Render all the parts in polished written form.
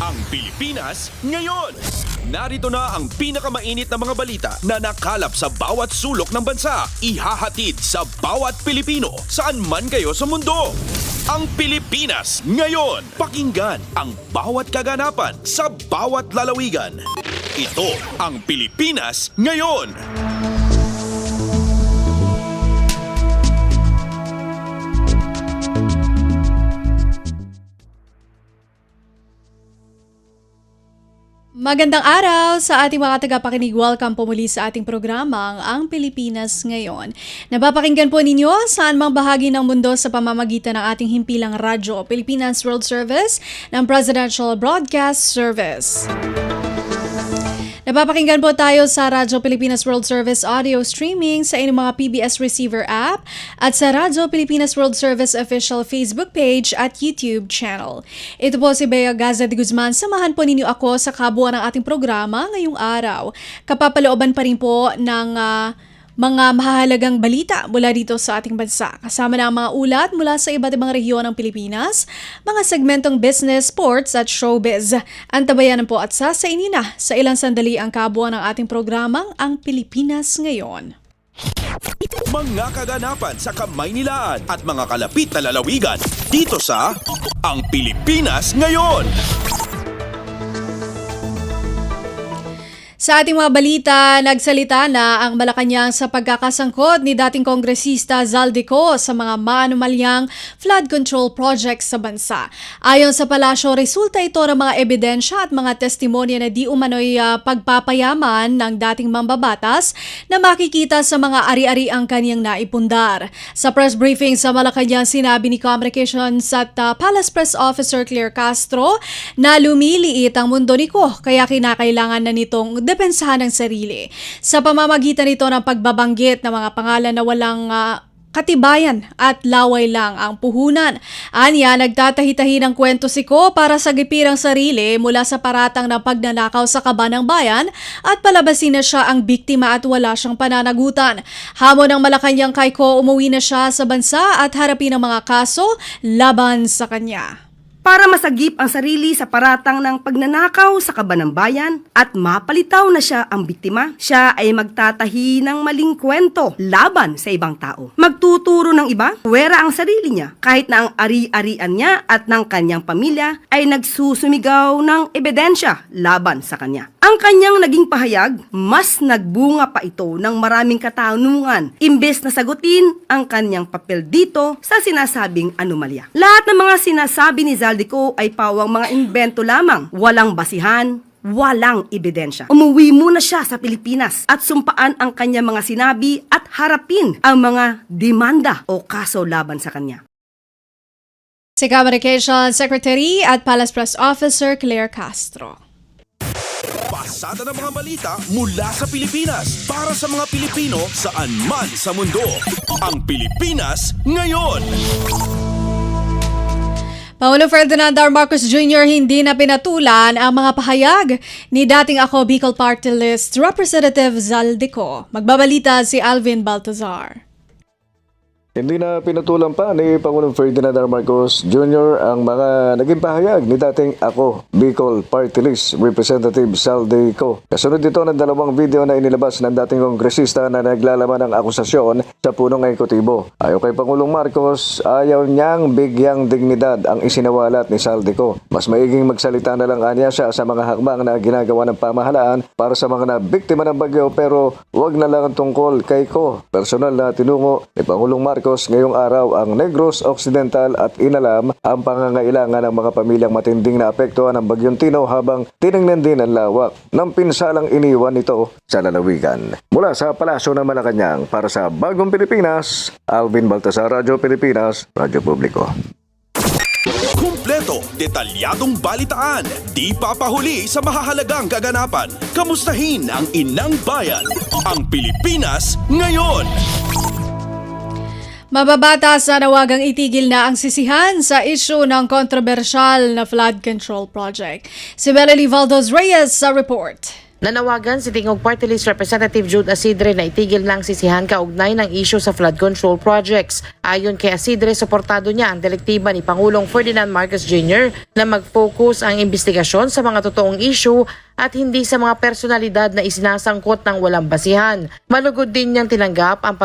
Ang Pilipinas ngayon. Narito na ang pinakamainit na mga balita na nakalap sa bawat sulok ng bansa. Ihahatid sa bawat Pilipino saan man kayo sa mundo. Ang Pilipinas ngayon. Pakinggan ang bawat kaganapan sa bawat lalawigan. Ito ang Pilipinas ngayon. Magandang araw sa ating mga tagapakinig. Welcome po muli sa ating programang Ang Pilipinas Ngayon. Napapakinggan po ninyo saan mang bahagi ng mundo sa pamamagitan ng ating himpilang radyo, Pilipinas World Service ng Presidential Broadcast Service. Napapakinggan po tayo sa Radyo Pilipinas World Service audio streaming sa inyong mga PBS receiver app at sa Radyo Pilipinas World Service official Facebook page at YouTube channel. Ito po si Bea Gaza de Guzman. Samahan po ninyo ako sa kabuuan ng ating programa ngayong araw. Kapapalooban pa rin po ng mga mahahalagang balita mula dito sa ating bansa. Kasama na ang mga ulat mula sa iba't ibang rehiyon ng Pilipinas, mga segmentong business, sports at showbiz. Antabayan po at sasainin na sa ilang sandali ang kabuuan ng ating programang Ang Pilipinas Ngayon. Mga kaganapan sa Kamaynilaan at mga kalapit na lalawigan dito sa Ang Pilipinas Ngayon. Sa ating mga balita, nagsalita na ang Malacanang sa pagkakasangkot ni dating kongresista Zaldico sa mga maanumalyang flood control projects sa bansa. Ayon sa palasyo, resulta ito ng mga ebidensya at mga testimonya na di umano'y pagpapayaman ng dating mambabatas na makikita sa mga ari-ari ang kanyang naipundar. Sa press briefing sa Malacanang, sinabi ni Communications at Palace Press Officer Claire Castro na lumiliit ang mundo ni Ko kaya kinakailangan na nitong depensahan ng sarili. Sa pamamagitan nito ng pagbabanggit ng mga pangalan na walang katibayan at laway lang ang puhunan. Anya, nagtatahi-tahi ng kwento si Ko para sagipin ang sarili mula sa paratang ng pagnanakaw sa kaba ng bayan at palabasin na siya ang biktima at wala siyang pananagutan. Hamon ng Malacanang kay Ko, umuwi na siya sa bansa at harapin ang mga kaso laban sa kanya. Para masagip ang sarili sa paratang ng pagnanakaw sa kaban ng bayan at mapalitaw na siya ang biktima, siya ay magtatahi ng maling kwento laban sa ibang tao. Magtuturo ng iba, puwera ang sarili niya kahit na ang ari-arian niya at ng kanyang pamilya ay nagsusumigaw ng ebidensya laban sa kanya. Ang kanyang naging pahayag, mas nagbunga pa ito ng maraming katanungan imbes na sagutin ang kanyang papel dito sa sinasabing anomalya. Lahat ng mga sinasabi ni Zaldico ay pawang mga imbento lamang, walang basihan, walang ebidensya. Umuwi muna siya sa Pilipinas at sumpaan ang kanyang mga sinabi at harapin ang mga demanda o kaso laban sa kanya. Si Communications Secretary at Palace Press Officer Claire Castro. Pasada ng mga balita mula sa Pilipinas para sa mga Pilipino saan man sa mundo. Ang Pilipinas ngayon. Pangulong Ferdinand R. Marcos Jr. hindi na pinatulan ang mga pahayag ni dating Ako Bicol Party List Representative Zaldico. Magbabalita si Alvin Baltazar. Hindi na pinatulan pa ni Pangulong Ferdinand R. Marcos Jr. ang mga naging pahayag ni dating Ako Bicol Party List Representative Zaldico. Kasunod dito ng dalawang video na inilabas ng dating kongresista na naglalaman ng akusasyon sa punong ekutibo. Ayon kay Pangulong Marcos, ayaw niyang bigyang dignidad ang isinawalat ni Zaldico. Mas maiging magsalita na lang anya siya sa mga hakbang na ginagawa ng pamahalaan para sa mga nabiktima ng bagyo pero wag na lang tungkol kay Ko. Personal na tinungo ni Pangulong Marcos ngayong araw ang Negros Occidental at inalam ang pangangailangan ng mga pamilyang matinding naapektuhan ng Bagyong Tino habang tiningnan din ang lawak ng pinsalang iniwan nito sa lalawigan. Mula sa Palasyo ng Malacanang para sa Bagong Pilipinas, Alvin Baltazar, Radyo Pilipinas, Radyo Publiko. Kumpleto, detalyadong balitaan, di papahuli sa mahahalagang kaganapan. Kamustahin ang inang bayan. Ang Pilipinas ngayon. Mababatas na nawagang itigil na ang sisihan sa isyu ng kontrobersyal na flood control project. Si Melanie Valdez Reyes sa report. Nanawagan si Tingog Party List Representative Jude Asidre na itigil ng sisihan kaugnay ng issue sa flood control projects. Ayon kay Asidre, suportado niya ang direktiba ni Pangulong Ferdinand Marcos Jr. na mag-focus ang investigasyon sa mga totoong issue at hindi sa mga personalidad na isinasangkot ng walang basihan. Malugod din niyang tinanggap ang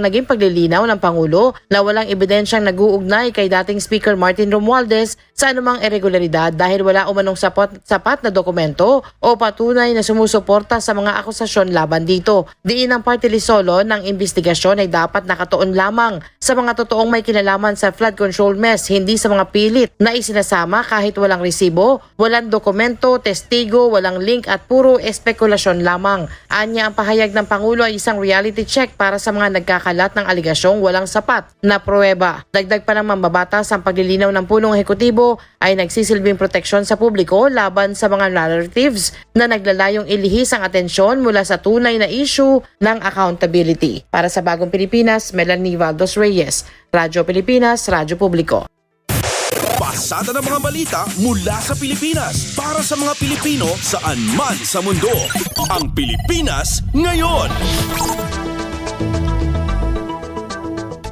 naging paglilinaw ng Pangulo na walang ebidensyang nag-uugnay kay dating Speaker Martin Romualdez sa anumang irregularidad dahil wala umanong sapat na dokumento o patunay na sumusuporta sa mga akusasyon laban dito. Diin ng party list solo ng investigasyon ay dapat nakatuon lamang sa mga totoong may kinalaman sa flood control mess, hindi sa mga pilit na isinasama kahit walang resibo, walang dokumento, testigo, walang link at puro espekulasyon lamang. Anya ang pahayag ng Pangulo ay isang reality check para sa mga nagkakalat ng aligasyong walang sapat na pruweba. Dagdag pa ng mambabatas, ang paglilinaw ng punong ehekutibo ay nagsisilbing proteksyon sa publiko laban sa mga narratives na naglalayong ilihis ang atensyon mula sa tunay na issue ng accountability. Para sa Bagong Pilipinas, Melanie Valdos Reyes, Radyo Pilipinas, Radyo Publiko. Pasada ng mga balita mula sa Pilipinas para sa mga Pilipino saan man sa mundo. Ang Pilipinas ngayon.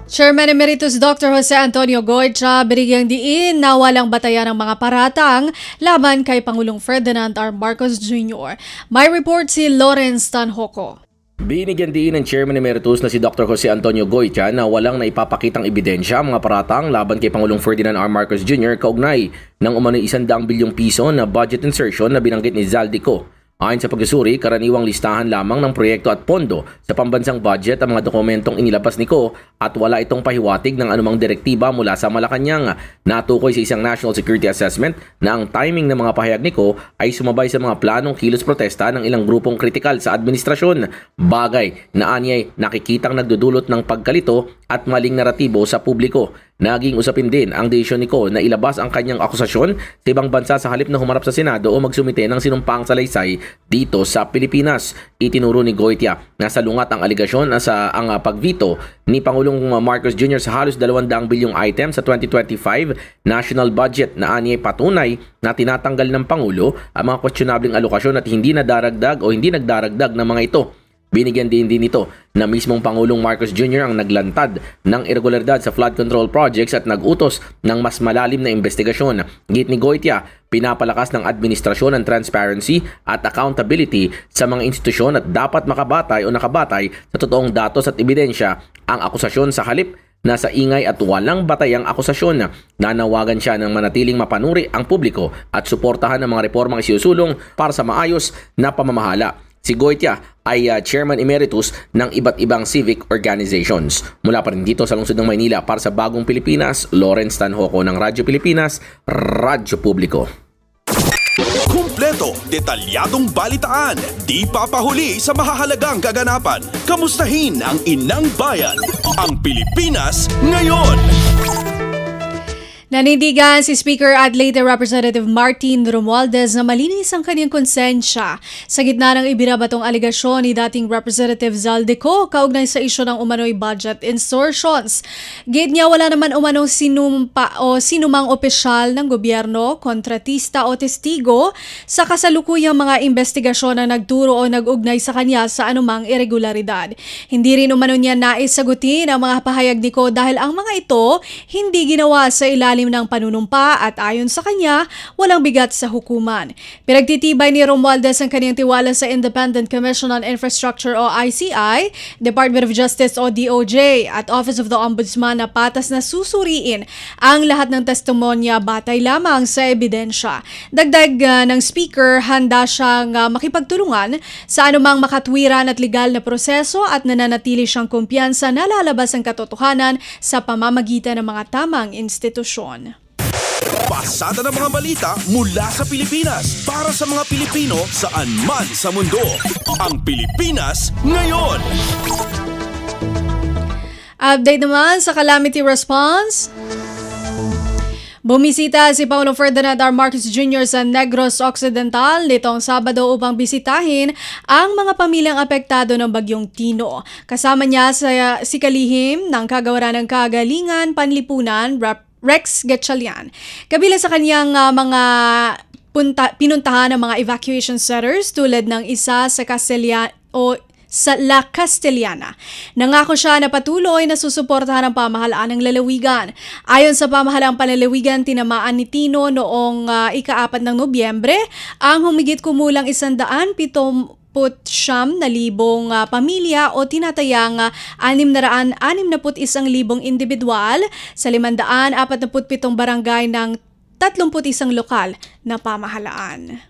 Chairman Emeritus Dr. Jose Antonio Goytia binigyang diin na walang batayan ng mga paratang laban kay Pangulong Ferdinand R. Marcos Jr. May report si Lawrence Tanhoco. Binigyan din ng Chairman Emeritus na si Dr. Jose Antonio Goytia na walang naipapakitang ebidensya mga paratang laban kay Pangulong Ferdinand R. Marcos Jr. kaugnay ng umano'y 100 bilyong piso na budget insertion na binanggit ni Zaldico. Ayon sa pagsusuri, karaniwang listahan lamang ng proyekto at pondo sa pambansang budget ang mga dokumentong inilabas ni Ko at wala itong pahiwatig ng anumang direktiba mula sa Malacanang. Natukoy sa isang National Security Assessment na ang timing ng mga pahayag ni Ko ay sumabay sa mga planong kilos protesta ng ilang grupong kritikal sa administrasyon. Bagay na anyay nakikitang nagdudulot ng pagkalito at maling naratibo sa publiko. Naging usapin din ang desisyon ni Ko na ilabas ang kanyang akusasyon sa ibang bansa sa halip na humarap sa Senado o magsumite ng sinumpaang salaysay dito sa Pilipinas. Itinuro ni Goytia na salungat ang aligasyon sa ang pagvito ni Pangulong Marcos Jr. sa halos 200 bilyong item sa 2025 national budget na anyay patunay na tinatanggal ng Pangulo ang mga questionableng alokasyon at hindi nadaragdag o hindi nagdaragdag ng mga ito. Binigyan din ito na mismong Pangulong Marcos Jr. ang naglantad ng irregularidad sa flood control projects at nagutos ng mas malalim na investigasyon. Git ni Goytia, pinapalakas ng administrasyon ang transparency at accountability sa mga institusyon at dapat makabatay o nakabatay sa totoong datos at ebidensya ang akusasyon sa halip na sa ingay at walang batayang akusasyon. Nanawagan siya ng manatiling mapanuri ang publiko at suportahan ang mga reformang isiusulong para sa maayos na pamamahala. Si Goytia ay Chairman Emeritus ng iba't ibang civic organizations. Mula pa rin dito sa lungsod ng Maynila para sa Bagong Pilipinas, Lawrence Tanhoco ng Radyo Pilipinas, Radyo Publiko. Kumpleto, detalyadong balitaan, di papahuli sa mahahalagang kaganapan. Kamustahin ang inang bayan, ang Pilipinas ngayon. Nanindigan si Speaker at Leyte Representative Martin Romualdez na malinis ang kanyang konsensya sa gitna ng ibinabatong aligasyon ni dating Representative Zaldico kaugnay sa isyu ng umano'y budget insertions. Gate niya wala naman umanong sinumpa o sinumang opisyal ng gobyerno, kontratista o testigo sa kasalukuyang mga investigasyon na nagturo o nag-ugnay sa kanya sa anumang irregularidad. Hindi rin umano niya naisagutin ang mga pahayag ni Ko dahil ang mga ito hindi ginawa sa ilalim ng panunumpa at ayon sa kanya, walang bigat sa hukuman. Pinagtitibay ni Romualdez ang kanyang tiwala sa Independent Commission on Infrastructure o ICI, Department of Justice o DOJ at Office of the Ombudsman na patas na susuriin ang lahat ng testimonya batay lamang sa ebidensya. Dagdag ng Speaker, handa siyang makipagtulungan sa anumang makatwiran at legal na proseso at nananatili siyang kumpiyansa na lalabas ang katotohanan sa pamamagitan ng mga tamang institusyon. Pasada ng mga balita mula sa Pilipinas para sa mga Pilipino saan man sa mundo. Ang Pilipinas ngayon. Update naman sa calamity response. Bumisita si Pangulong Ferdinand R. Marcos Jr. sa Negros Occidental nitong Sabado upang bisitahin ang mga pamilyang apektado ng Bagyong Tino. Kasama niya si Kalihim ng Kagawaran ng Kagalingan, Panlipunan, Rex Gatchalian. Kabilang sa kanyang mga pinuntahan ng mga evacuation centers tulad ng isa sa La Castellana. Nangako siya na patuloy na susuportahan ang pamahalaan ng lalawigan. Ayon sa pamahalaang panlalawigan, tinamaan ni Tino noong ika-4 ng Nobyembre ang humigit kumulang 170,000 pamilya o tinatayang 661,000 individual sa 547 barangay ng 31 lokal na pamahalaan.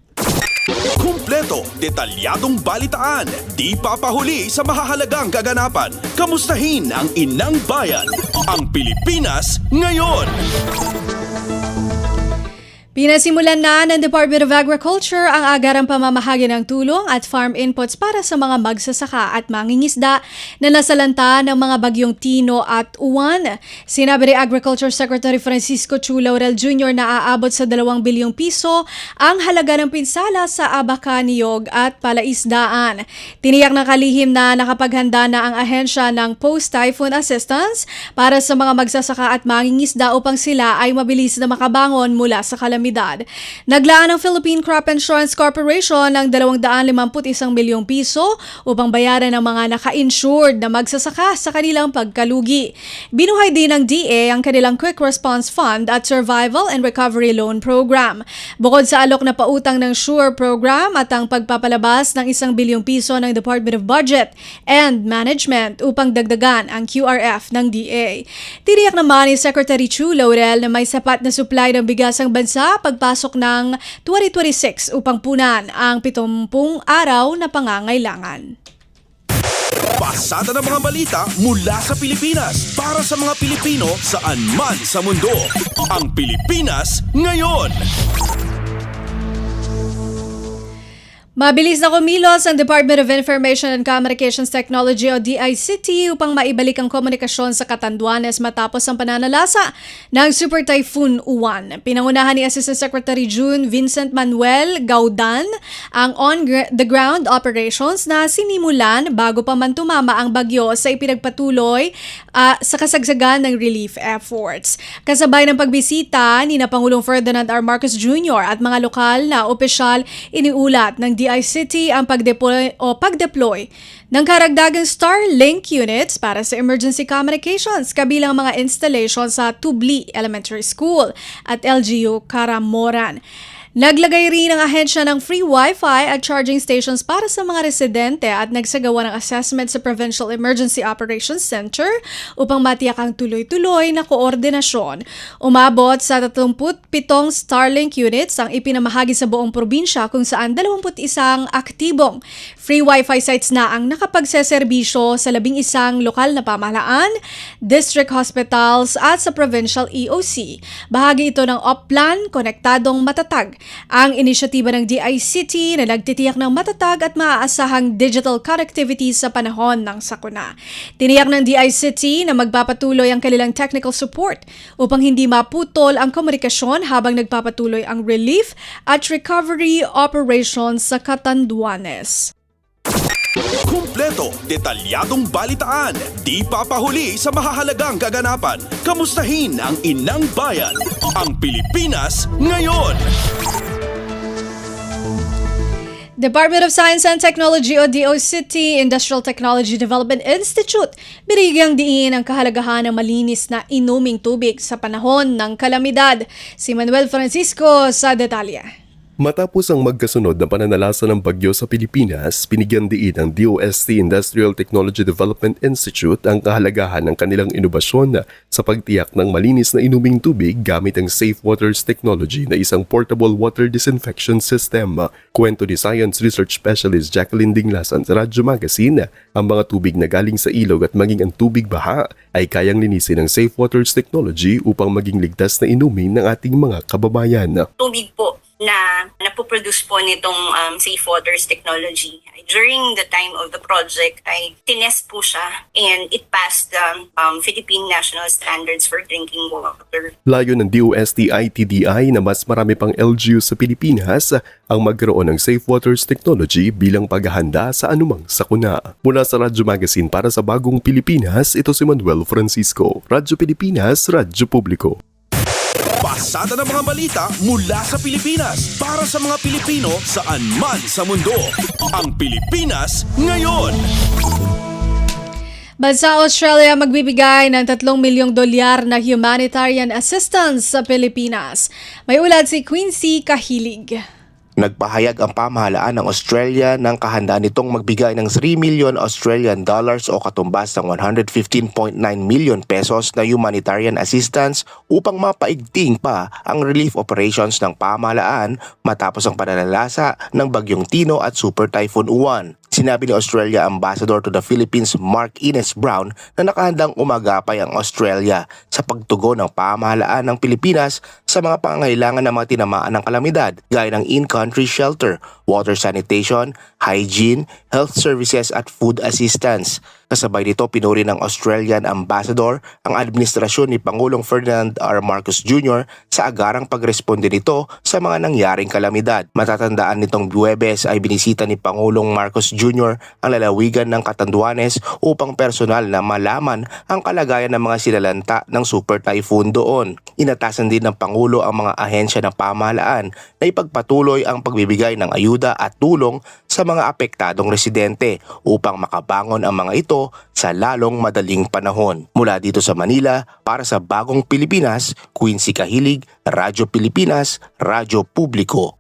Kumpleto, detalyadong balitaan, di papahuli sa mahahalagang kaganapan. Kamustahin ang Inang Bayan, ang Pilipinas ngayon. Pinasimulan na ng Department of Agriculture ang agarang pamamahagi ng tulong at farm inputs para sa mga magsasaka at mangingisda na nasalanta ng mga bagyong Tino at Uwan. Sinabi ni Agriculture Secretary Francisco Chu Laurel Jr. na aabot sa 2 bilyong piso ang halaga ng pinsala sa abaka, niyog at palaisdaan. Tiniyak ng kalihim na nakapaghanda na ang ahensya ng Post-Typhoon Assistance para sa mga magsasaka at mangingisda upang sila ay mabilis na makabangon mula sa kalamidad. Naglaan ng Philippine Crop Insurance Corporation ng 251 milyong piso upang bayaran ang mga naka-insured na magsasaka sa kanilang pagkalugi. Binuhay din ng DA ang kanilang Quick Response Fund at Survival and Recovery Loan Program. Bukod sa alok na pautang ng SURE program at ang pagpapalabas ng 1 bilyong piso ng Department of Budget and Management upang dagdagan ang QRF ng DA. Tiniyak naman ni Secretary Chu Laurel na may sapat na supply ng bigas ang bansa pagpasok ng 2026 upang punan ang 70 araw na pangangailangan. Pasada ng mga balita mula sa Pilipinas para sa mga Pilipino saan man sa mundo. Ang Pilipinas ngayon. Mabilis na kumilos ang Department of Information and Communications Technology o DICT upang maibalik ang komunikasyon sa Catanduanes matapos ang pananalasa ng Super Typhoon Uwan. Pinangunahan ni Assistant Secretary June Vincent Manuel Gaudan ang on-the-ground operations na sinimulan bago pa man tumama ang bagyo sa ipinagpatuloy sa kasagsagan ng relief efforts. Kasabay ng pagbisita ni na Pangulong Ferdinand R. Marcos Jr. at mga lokal na opisyal, iniulat ng DICT ang pagdeploy ng karagdagang Starlink units para sa emergency communications kabilang mga installation sa Tubli Elementary School at LGU Caramoran. Naglagay rin ang ahensya ng free Wi-Fi at charging stations para sa mga residente at nagsagawa ng assessment sa Provincial Emergency Operations Center upang matiyak ang tuloy-tuloy na koordinasyon. Umabot sa 37 Starlink units ang ipinamahagi sa buong probinsya kung saan 21 aktibong free Wi-Fi sites na ang nakapagseserbisyo sa 11 lokal na pamahalaan, district hospitals at sa provincial EOC. Bahagi ito ng OPLAN, konektadong matatag. Ang inisyatiba ng DICT na nagtitiyak ng matatag at maaasahang digital connectivity sa panahon ng sakuna. Tiniyak ng DICT na magpapatuloy ang kanilang technical support upang hindi maputol ang komunikasyon habang nagpapatuloy ang relief at recovery operations sa Catanduanes. Kumpleto, detalyadong balitaan, di papahuli sa mahahalagang kaganapan. Kamustahin ang Inang Bayan, ang Pilipinas ngayon. Department of Science and Technology o DOCT, Industrial Technology Development Institute, binigyang diin ang kahalagahan ng malinis na inuming tubig sa panahon ng kalamidad. Si Manuel Francisco sa detalye. Matapos ang magkasunod na pananalasa ng bagyo sa Pilipinas, binigyan diin ng DOST Industrial Technology Development Institute ang kahalagahan ng kanilang inobasyon sa pagtiyak ng malinis na inuming tubig gamit ang Safe Waters Technology na isang portable water disinfection system. Kwento ni Science Research Specialist Jacqueline Dinglasan sa Radyo Magazine, ang mga tubig na galing sa ilog at maging ang tubig baha ay kayang linisin ng Safe Waters Technology upang maging ligtas na inumin ng ating mga kababayan. Tubig po na napoproduce po nitong Safe Waters Technology. During the time of the project, ay tinest po siya and it passed the Philippine National Standards for Drinking Water. Layo ng DOST-ITDI na mas marami pang LGU sa Pilipinas ang magkaroon ng Safe Waters Technology bilang paghahanda sa anumang sakuna. Mula sa Radyo Magazine para sa Bagong Pilipinas, ito si Manuel Francisco. Radyo Pilipinas, Radyo Publiko. Pasada ng mga balita mula sa Pilipinas para sa mga Pilipino saan man sa mundo. Ang Pilipinas ngayon. Bansa Australia magbibigay ng $3 milyong na humanitarian assistance sa Pilipinas. May ulat si Quincy Kahilig. Nagpahayag ang pamahalaan ng Australia ng kahandaan nitong magbigay ng 3 million Australian dollars o katumbas ng 115.9 million pesos na humanitarian assistance upang mapaigting pa ang relief operations ng pamahalaan matapos ang pananalasa ng Bagyong Tino at Super Typhoon Uwan. Sinabi ni Australia Ambassador to the Philippines Mark Ines Brown na nakahandang umagapay ang Australia sa pagtugon ng pamahalaan ng Pilipinas sa mga pangangailangan ng mga tinamaan ng kalamidad gaya ng in-country shelter, water sanitation, hygiene, health services at food assistance. Kasabay nito, pinuri ng Australian Ambassador ang administrasyon ni Pangulong Ferdinand R. Marcos Jr. sa agarang pagresponde nito sa mga nangyaring kalamidad. Matatandaan nitong Buwebes ay binisita ni Pangulong Marcos Jr. ang lalawigan ng Catanduanes upang personal na malaman ang kalagayan ng mga sinalanta ng Super Typhoon doon. Inatasan din ng Pangulo ang mga ahensya ng pamahalaan na ipagpatuloy ang pagbibigay ng ayuda at tulong sa mga apektadong residente upang makabangon ang mga ito sa lalong madaling panahon. Mula dito sa Manila, para sa Bagong Pilipinas, Quincy Kahilig, Radyo Pilipinas, Radyo Publiko.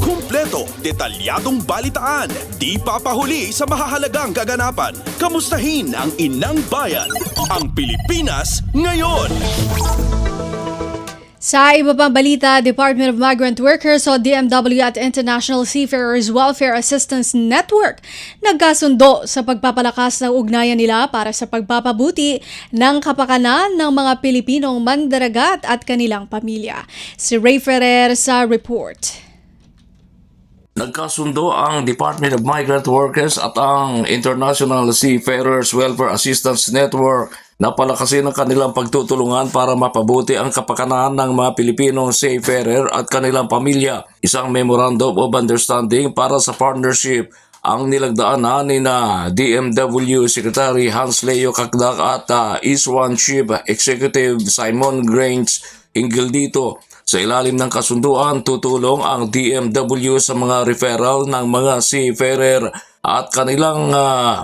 Kumpleto, detalyadong balitaan, di papahuli sa mahahalagang kaganapan. Kamustahin ang inang bayan, ang Pilipinas ngayon. Sa iba pang balita, Department of Migrant Workers o DMW at International Seafarers Welfare Assistance Network nagkasundo sa pagpapalakas ng ugnayan nila para sa pagpapabuti ng kapakanan ng mga Pilipinong mandaragat at kanilang pamilya. Si Ray Ferrer sa report. Nagkasundo ang Department of Migrant Workers at ang International Seafarers Welfare Assistance Network na palakasin ang kanilang pagtutulungan para mapabuti ang kapakanan ng mga Pilipinong seafarer at kanilang pamilya. Isang Memorandum of Understanding para sa partnership ang nilagdaan ni na DMW Secretary Hans Leo Cacdac at ISWAN Chief Executive Simon Grange hinggil dito. Sa ilalim ng kasunduan, tutulong ang DMW sa mga referral ng mga seafarer at kanilang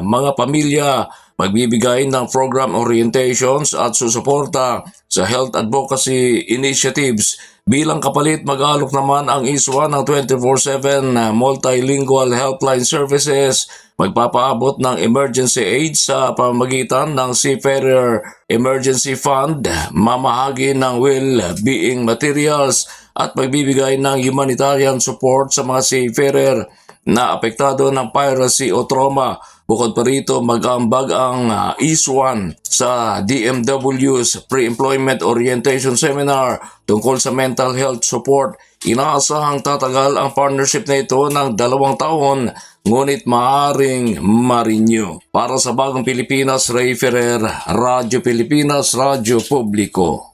mga pamilya, magbibigay ng program orientations at susuporta sa health advocacy initiatives. Bilang kapalit, mag-alok naman ang ISWA ng 24/7 multilingual helpline services, magpapaabot ng emergency aid sa pamamagitan ng Seafarer Emergency Fund, mamahagi ng well-being materials at magbibigay ng humanitarian support sa mga seafarer na apektado ng piracy o trauma. Bukod pa rito, mag-aambag ang ISWAN sa DMW's Pre-Employment Orientation Seminar tungkol sa mental health support. Inaasahang tatagal ang partnership na ito ng 2 taon, ngunit maaaring ma-renew. Para sa Bagong Pilipinas, Ray Ferrer, Radyo Pilipinas, Radyo Publiko.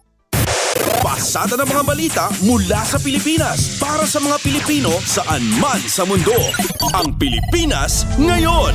Pasada ng mga balita mula sa Pilipinas para sa mga Pilipino saan man sa mundo. Ang Pilipinas ngayon.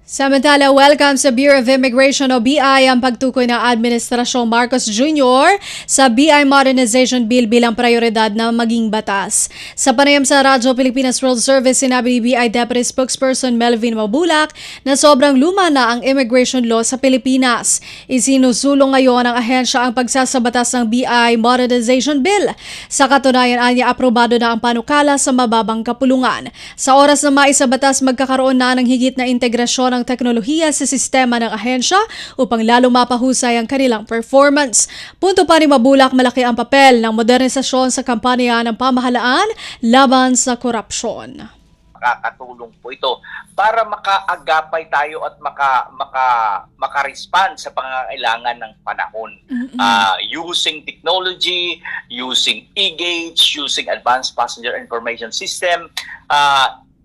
Samantala, welcome sa Bureau of Immigration o BI ang pagtukoy ng Administrasyong Marcos Jr. sa BI Modernization Bill bilang prioridad na maging batas. Sa panayam sa Radyo Pilipinas World Service, sinabi ni BI Deputy Spokesperson Melvin Mabulak na sobrang luma na ang immigration law sa Pilipinas. Isinusulong ngayon ng ahensya ang pagsasabatas ng BI Modernization Bill. Sa katunayan, anya aprobado na ang panukala sa mababang kapulungan. Sa oras na maisabatas, magkakaroon na ng higit na integrasyon ng teknolohiya sa sistema ng ahensya upang lalo mapahusay ang kanilang performance. Punto pa ni Mabulak, malaki ang papel ng modernisasyon sa kampanya ng pamahalaan laban sa korupsyon. Makakatulong po ito para makaagapay tayo at maka-respond sa pangangailangan ng panahon. Using technology, using e-gauge, using advanced passenger information system,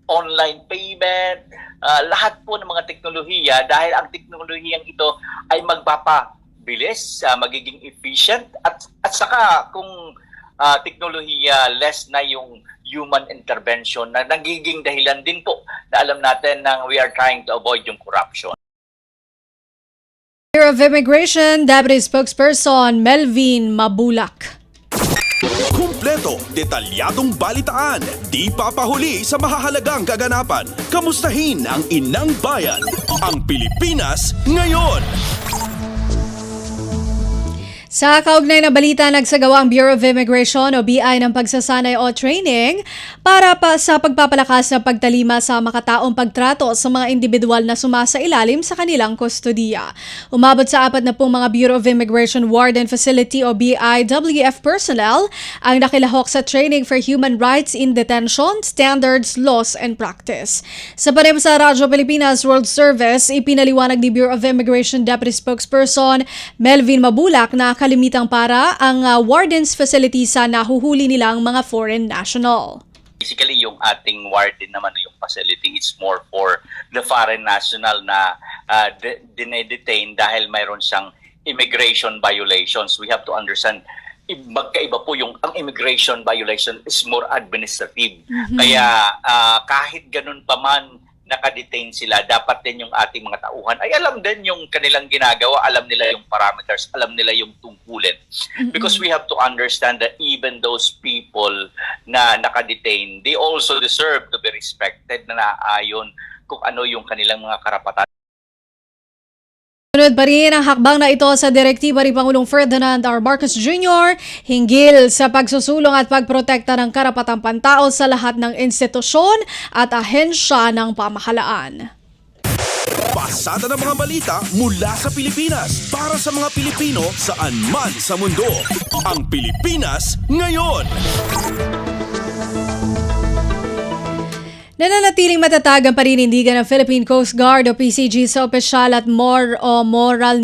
online payment, lahat po ng mga teknolohiya, dahil ang teknolohiyang ito ay magpapabilis, magiging efficient at saka kung teknolohiya less na yung human intervention na nagiging dahilan din po na alam natin na we are trying to avoid yung corruption. Bureau of Immigration Deputy Spokesperson Melvin Mabulak. Kumpleto, detalyadong balitaan, di papahuli sa mahahalagang kaganapan. Kamustahin ang inang bayan, ang Pilipinas ngayon. Sa kaugnay na balita, nagsagawa ang Bureau of Immigration o BI ng pagsasanay o training para sa pagpapalakas ng pagtalima sa makataong pagtrato sa mga individual na sumasailalim sa kanilang kustodiya. Umabot sa 40 mga Bureau of Immigration Warden Facility o BIWF personnel ang nakilahok sa Training for Human Rights in Detention, Standards, Laws, and Practice. Sa panim sa Radyo Pilipinas World Service, ipinaliwanag ni Bureau of Immigration Deputy Spokesperson Melvin Mabulak na kalimitang para ang Warden's Facility sa nahuhuli nilang mga foreign national. Basically, yung ating warden naman, yung facility, it's more for the foreign national na dinedetain dahil mayroon siyang immigration violations. We have to understand, magkaiba po yung ang immigration violation is more administrative. Kaya kahit ganun pa man nakadetain sila, dapat din yung ating mga tauhan ay alam din yung kanilang ginagawa, alam nila yung parameters, alam nila yung tungkulin. Because we have to understand that even those people na nakadetain, they also deserve to be respected na naayon kung ano yung kanilang mga karapatan. Sunod pa rin ang hakbang na ito sa direktiba ni Pangulong Ferdinand R. Marcos Jr. hinggil sa pagsusulong at pagprotekta ng karapatang pantao sa lahat ng institusyon at ahensya ng pamahalaan. Pasada ng mga balita mula sa Pilipinas para sa mga Pilipino saan man sa mundo. Ang Pilipinas ngayon. Nananatiling matatag ang paninindigan ng Philippine Coast Guard o PCG sa opisyal at moral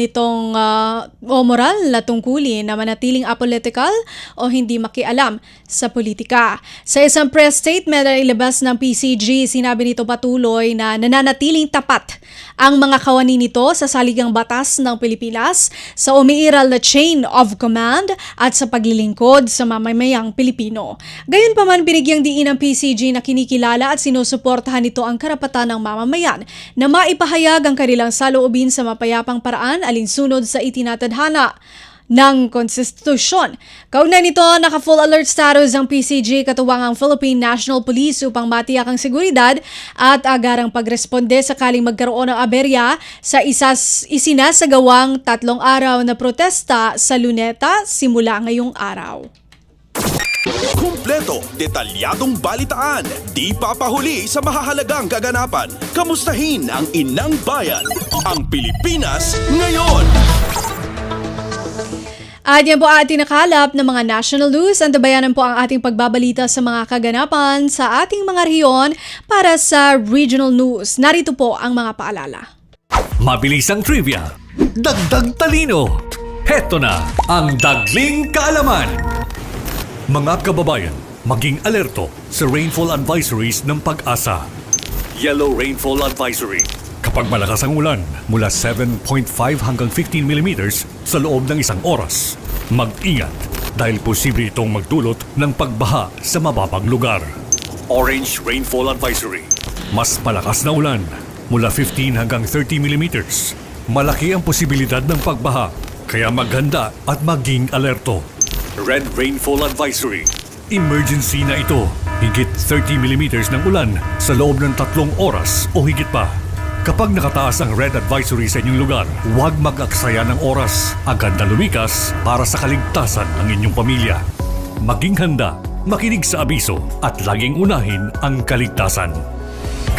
na tungkulin na manatiling apolitical o hindi makialam sa politika. Sa isang press statement na ilabas ng PCG, sinabi nito patuloy na nananatiling tapat ang mga kawani nito sa saligang batas ng Pilipinas, sa umiiral na chain of command at sa paglilingkod sa mamamayang Pilipino. Gayunpaman, binigyang diin ng PCG na kinikilala at sinusuportahan nito ang karapatan ng mamamayan na maipahayag ang kanilang saloobin sa mapayapang paraan alinsunod sa itinatadhana ng konstitusyon. Kaugnay nito, naka-full alert status ang PCG katuwang ang Philippine National Police upang matiyak ang seguridad at agarang pagresponde sakaling magkaroon ng aberya sa isinasagawang 3 araw na protesta sa Luneta simula ngayong araw. Kumpleto, detalyadong balitaan, di papahuli sa mahahalagang kaganapan. Kamustahin ang inang bayan, ang Pilipinas ngayon. At yan po ating nakalap ng mga national news. Antabayanan po ang ating pagbabalita sa mga kaganapan sa ating mga rehiyon para sa regional news. Narito po ang mga paalala. Mabilisang trivia, dagdag talino. Heto na ang Dagling Kaalaman. Mga kababayan, maging alerto sa rainfall advisories ng Pag-asa. Yellow Rainfall Advisory. Kapag malakas ang ulan, mula 7.5 hanggang 15 mm sa loob ng 1 oras, mag-ingat dahil posible itong magdulot ng pagbaha sa mababang lugar. Orange Rainfall Advisory. Mas malakas na ulan, mula 15 hanggang 30 mm. Malaki ang posibilidad ng pagbaha, kaya maghanda at maging alerto. Red Rainfall Advisory. Emergency na ito. Higit 30 mm ng ulan sa loob ng 3 oras o higit pa. Kapag nakataas ang red advisory sa inyong lugar, huwag mag-aksaya ng oras. Agad na lumikas para sa kaligtasan ng inyong pamilya. Maging handa, makinig sa abiso at laging unahin ang kaligtasan.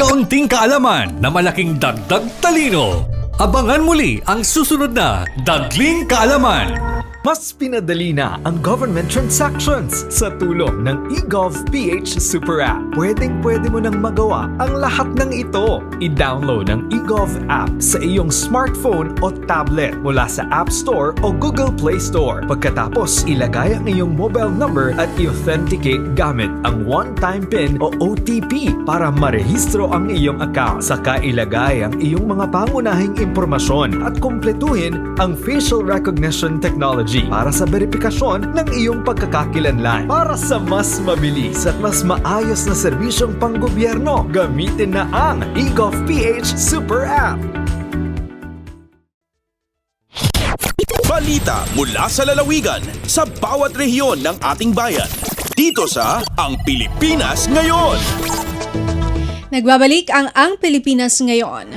Kaunting kaalaman na malaking dagdag talino. Abangan muli ang susunod na Dagling Kaalaman. Mas pinadali na ang government transactions sa tulong ng eGovPH Super App. Pwedeng-pwede mo nang magawa ang lahat ng ito. I-download ang eGov app sa iyong smartphone o tablet mula sa App Store o Google Play Store. Pagkatapos, ilagay ang iyong mobile number at i-authenticate gamit ang one-time PIN o OTP para marehistro ang iyong account. Saka ilagay ang iyong mga pangunahing impormasyon at kumpletuhin ang facial recognition technology para sa verifikasyon ng iyong pagkakakilanlan. Para sa mas mabilis at mas maayos na serbisyong panggobyerno, gamitin na ang eGovPH Super App. Balita mula sa lalawigan sa bawat rehiyon ng ating bayan. Dito sa Ang Pilipinas Ngayon. Nagbabalik ang Pilipinas Ngayon.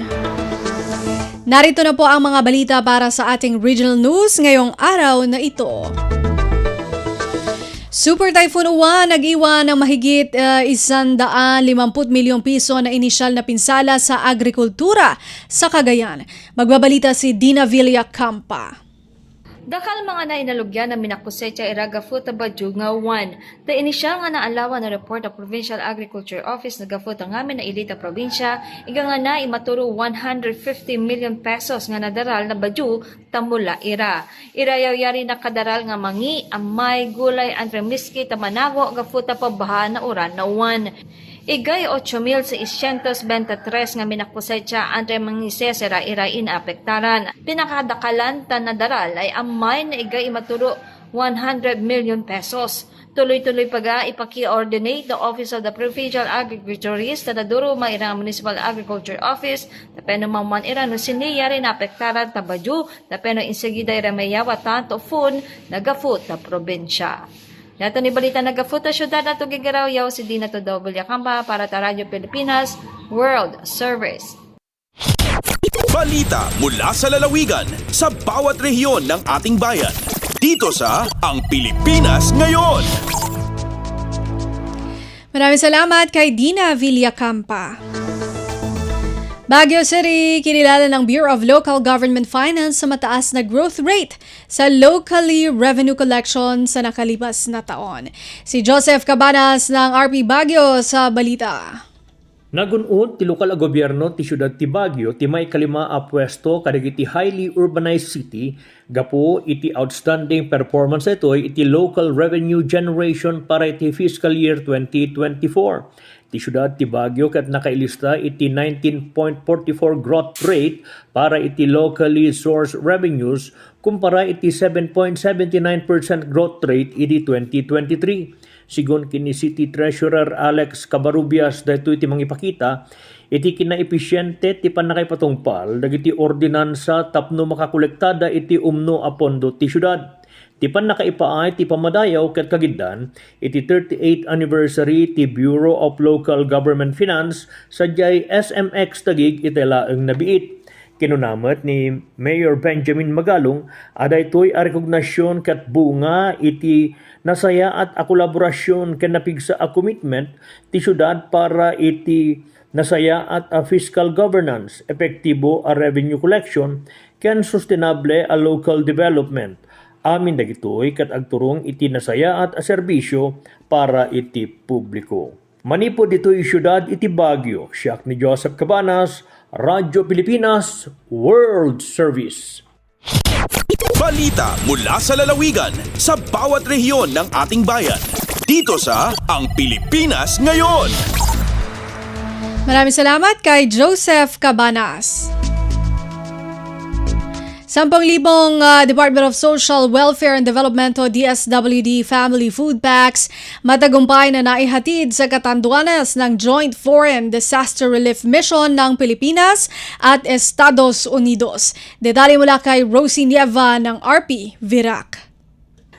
Narito na po ang mga balita para sa ating regional news ngayong araw na ito. Super Typhoon Uwan nag-iwan ng mahigit 150 milyong piso na inisyal na pinsala sa agrikultura sa Cagayan. Magbabalita si Dina Villacampa. Dakal mga nainalugyan na minakusetsa iraga futa badyo nga 1. Da inisyal nga naalawa na report ng Provincial Agriculture Office na gafuta ngamin na ilita probinsya, iga nga na imaturo 150 million pesos nga nadaral na badyo tamula ira. Irayaw yari na kadaral nga mangi, amay, gulay, antremiski, tamanago, gafuta pa baha na uran na 1. Igay 8,623 nga minakusetsa andre mangisesera ira inapektaran. Pinakadakalan tan nadaral ay amay na igay imaturo 100 million pesos. Tuloy-tuloy paga ipaki-ordinate the Office of the Provincial Agriculturist na duro mairang Municipal Agriculture Office tapeno maman ira no siniya rin apektaran tabadyo tapeno insegida ira mayawa tanto fun nagafut na probinsya. Nato ni balita nagafuta syudad at gigaraw yaw si Dina Villacampa para ta Radyo Pilipinas World Service. Balita mula sa lalawigan sa bawat rehiyon ng ating bayan. Dito sa Ang Pilipinas Ngayon. Maraming salamat kay Dina Villacampa. Baguio City, kinilala ng Bureau of Local Government Finance sa mataas na growth rate sa locally revenue collection sa nakalipas na taon. Si Joseph Cabanas ng RP Baguio sa balita. Nagunod ti lokal a gobyerno ti syudad ti Baguio ti may kalima a pwesto kadagiti highly urbanized city gapo iti outstanding performance itoy iti local revenue generation para iti fiscal year 2024. Ti syudad ti Baguio ket nakailista iti 19.44 growth rate para iti locally sourced revenues kumpara iti 7.79% growth rate iti 2023. Sigon kini City Treasurer Alex Cabarubias daytoy iti mangipakita iti kinaepisyente ti panakaipatungpal dagiti ordinansa tapno makakolektada iti umno a pondo ti syudad. Ti panakaipaay ti pamadayaw ket kagiddan iti 38th anniversary ti Bureau of Local Government Finance sadyay SMX tagig iti laeng nabiit. Kinunamat ni Mayor Benjamin Magalong adaytoy a rekognasyon ket bunga iti nasaya at a kolaborasyon ken napigsa a commitment ti syudad para iti nasaya at a fiscal governance, epektibo a revenue collection ken sustainable a local development. Amin dagitoy ket agturong iti nasaya at a serbisyo para iti publiko. Manipod ditoy syudad iti Baguio, siak ni Joseph Cabanas, Radyo Pilipinas World Service. Balita mula sa lalawigan sa bawat rehiyon ng ating bayan. Dito sa Ang Pilipinas Ngayon. Maraming salamat kay Joseph Cabanas. 10,000 Department of Social Welfare and Development o DSWD family food packs matagumpay na naihatid sa Catanduanes ng Joint Foreign Disaster Relief Mission ng Pilipinas at Estados Unidos. Detalye mula kay Rosie Nieva ng RP Virac.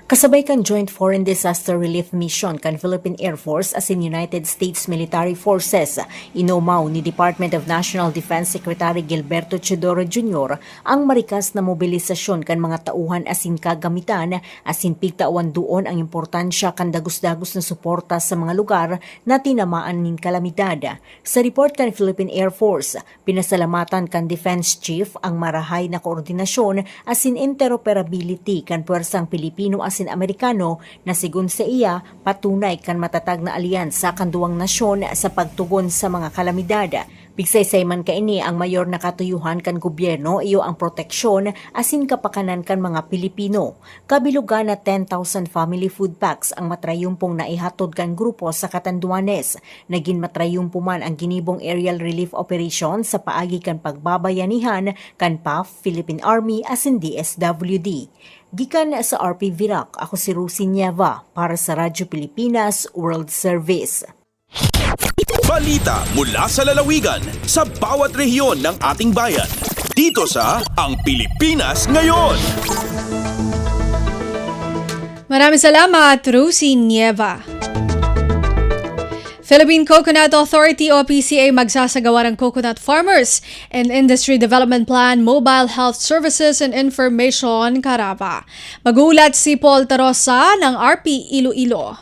Kasabay kan Joint Foreign Disaster Relief Mission kan Philippine Air Force as in United States Military Forces, inumaw ni Department of National Defense Secretary Gilberto Chodoro Jr. ang marikas na mobilisasyon kan mga tauhan asin kagamitan asin pigtawan doon ang importansya kan dagos-dagos na suporta sa mga lugar na tinamaan nin kalamidad. Sa report kan Philippine Air Force, pinasalamatan kan Defense Chief ang marahay na koordinasyon asin interoperability kan puwersang Pilipino asin Amerikano na sigun sa iya patunay kan matatag na alyansa kan duwang nasyon sa pagtugon sa mga kalamidad. Bigsaysay man kaini ang mayor na katuyuhan kan gobyerno iyo ang proteksyon asin kapakanan kan mga Pilipino. Kabilugan na 10,000 family food packs ang matrayumpong naihatod kan grupo sa Catanduanes. Naging matrayumpo man ang ginibong aerial relief operation sa paagi kan pagbabayanihan kan PAF, Philippine Army asin DSWD. Gikan sa RP Virac, ako si Rosie Nieva para sa Radyo Pilipinas World Service. Balita mula sa lalawigan sa bawat rehiyon ng ating bayan. Dito sa Ang Pilipinas Ngayon. Maraming salamat, Rosie Nieva. Philippine Coconut Authority o PCA magsasagawa ng Coconut Farmers and Industry Development Plan, Mobile Health Services and Information, Caraba. Magulat si Paul Tarosa ng RP Iloilo.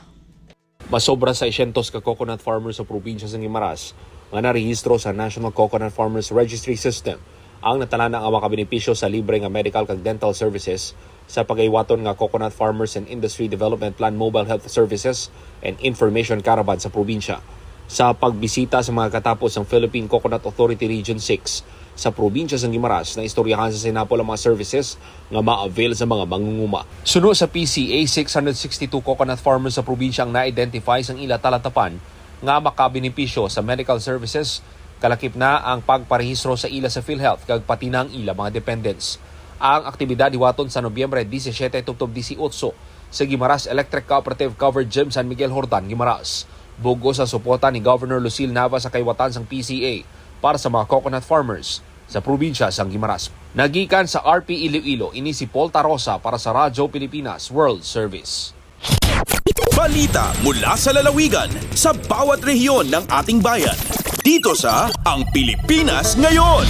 Masobra sa 600 ka coconut farmers sa probinsya sa Guimaras nga narehistro sa National Coconut Farmers Registry System ang natalanang ang makabenepisyo sa libre nga medical kag dental services sa pagaywaton nga Coconut Farmers and Industry Development Plan, Mobile Health Services and Information Caravan sa probinsya. Sa pagbisita sa mga katapos ng Philippine Coconut Authority Region 6 sa probinsya ng Guimaras na istoryahan sa sinapol ang mga services nga ma-avail sa mga mangunguma. Suno sa PCA, 662 coconut farmers sa probinsya ang na-identify sa ila talatapan nga makabenepisyo sa medical services, kalakip na ang pagparehistro sa ila sa PhilHealth kag pati na ang ila mga dependents. Ang aktibidad hiwaton sa Nobyembre 17 tubtob 18 sa Guimaras Electric Cooperative Covered Gym San Miguel Hordan, Guimaras. Bugo sa suporta ni Governor Lucille Nava sa kaywatan sang PCA para sa mga coconut farmers sa probinsya sang Guimaras. Nagikan sa RP Iloilo, ini si Paul Tarosa para sa Radyo Pilipinas World Service. Balita mula sa lalawigan sa bawat rehiyon ng ating bayan. Dito sa Ang Pilipinas Ngayon.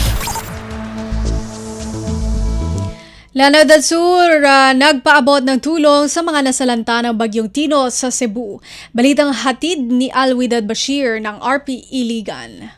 Lanao del Sur nagpaabot ng tulong sa mga nasalanta ng Bagyong Tino sa Cebu. Balitang hatid ni Alwidad Bashir ng RP Iligan.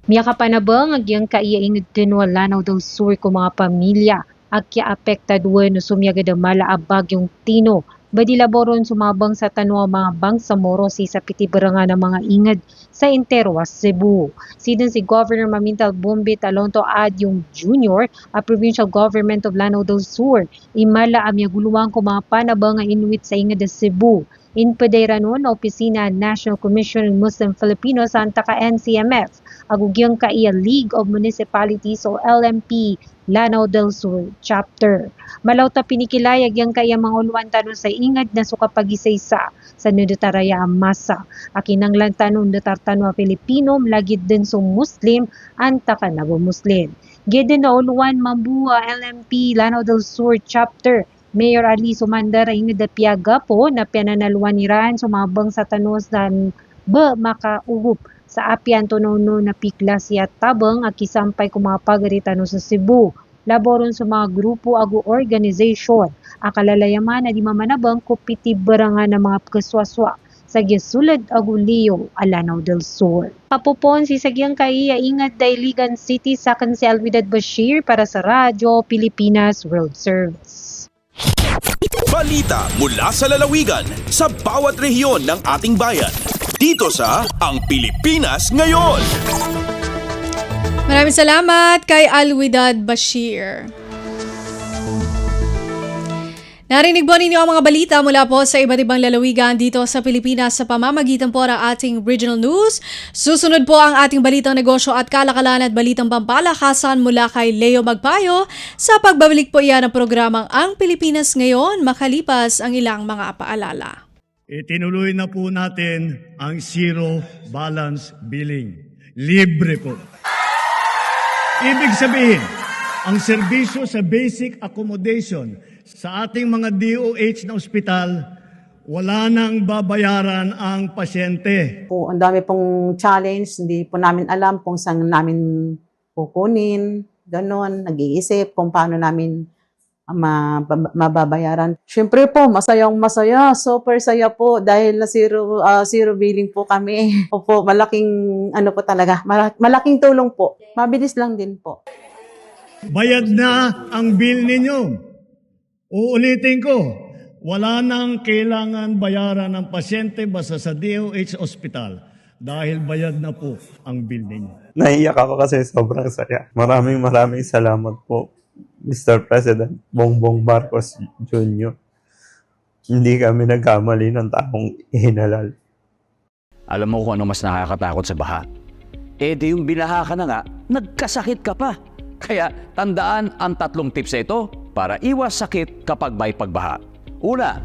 Miya kapanabang agyang kaiyaingid tinwa Lanao del Sur ko mga pamilya agya apektado no sumyagadamala a Bagyong Tino. Badilaboron sumabang sa tanwa mga bang sa Morosi sa pitibara ng mga ingad sa Interwas, Cebu. Sidin si Governor Mamintal Bumbit Alonto Adyong Jr., a Provincial Government of Lanao del Sur, imala amya guluwang kumapa na ba nga inuit sa ingad sa Cebu. Inpadayra noon na opisina National Commission of Muslim Filipinos Santa ka NCMF, agugyang kaiya League of Municipalities o LMP, Lanao del Sur Chapter. Malawta pinikilayag yang kaya mga uluan tanong sa ingad na sukapagisaysa sa Nudutaraya Masa. Akinang lang tanong Nutartanwa Filipino, lagid din so Muslim, anta ka na Muslim. Gede na uluan Mambua LMP, Lanao del Sur Chapter. Mayor Ali Sumandar ay nadapiaga po na pinanaluan ni Ran sumabang sa tanos dan makauhup sa apian tonono na pikla siya tabang at kisampay kumapagaritano sa Cebu. Laboron sa mga grupo agu organization. Akalalayaman na di mamanabang kupiti barangan ng mga kaswaswa sa Gisulad agu Leo, Lanao del Sur. Kapupon si Sagyang Kaiya Ingat Dailigan City sa si Alwidad Bashir para sa Radyo Pilipinas World Service. Balita mula sa lalawigan sa bawat rehiyon ng ating bayan. Dito sa Ang Pilipinas Ngayon. Maraming salamat kay Alwidad Bashir. Narinig po ninyo ang mga balita mula po sa iba't ibang lalawigan dito sa Pilipinas sa pamamagitan po ng ating regional news. Susunod po ang ating balitang negosyo at kalakalan at balitang pampalakasan mula kay Leo Magpayo sa pagbabalik po iyan ng programang Ang Pilipinas Ngayon makalipas ang ilang mga paalala. Itinuloy na po natin ang zero balance billing. Libre po. Ibig sabihin, ang serbisyo sa basic accommodation sa ating mga DOH na ospital, wala nang babayaran ang pasyente. Po, ang dami pong challenge, hindi po namin alam kung saan namin kukunin, ganon, nag-iisip kung paano namin mababayaran. Siyempre po, masayang-masaya, super saya po dahil na zero billing po kami. Opo, malaking ano po talaga, malaking tulong po. Mabilis lang din po. Bayad na ang bill ninyo. Uulitin ko, wala nang kailangan bayaran ng pasyente basta sa DOH Hospital dahil bayad na po ang bill ninyo. Naiyak ako kasi sobrang saya. Maraming salamat po, Mr. President Bongbong Marcos Jr. Hindi kami nagkamali ng taong ihinalal. Alam mo kung ano mas nakakatakot sa baha? Di yung binaha ka na nga, nagkasakit ka pa. Kaya tandaan ang 3 tips na ito para iwas sakit kapag may pagbaha. Una,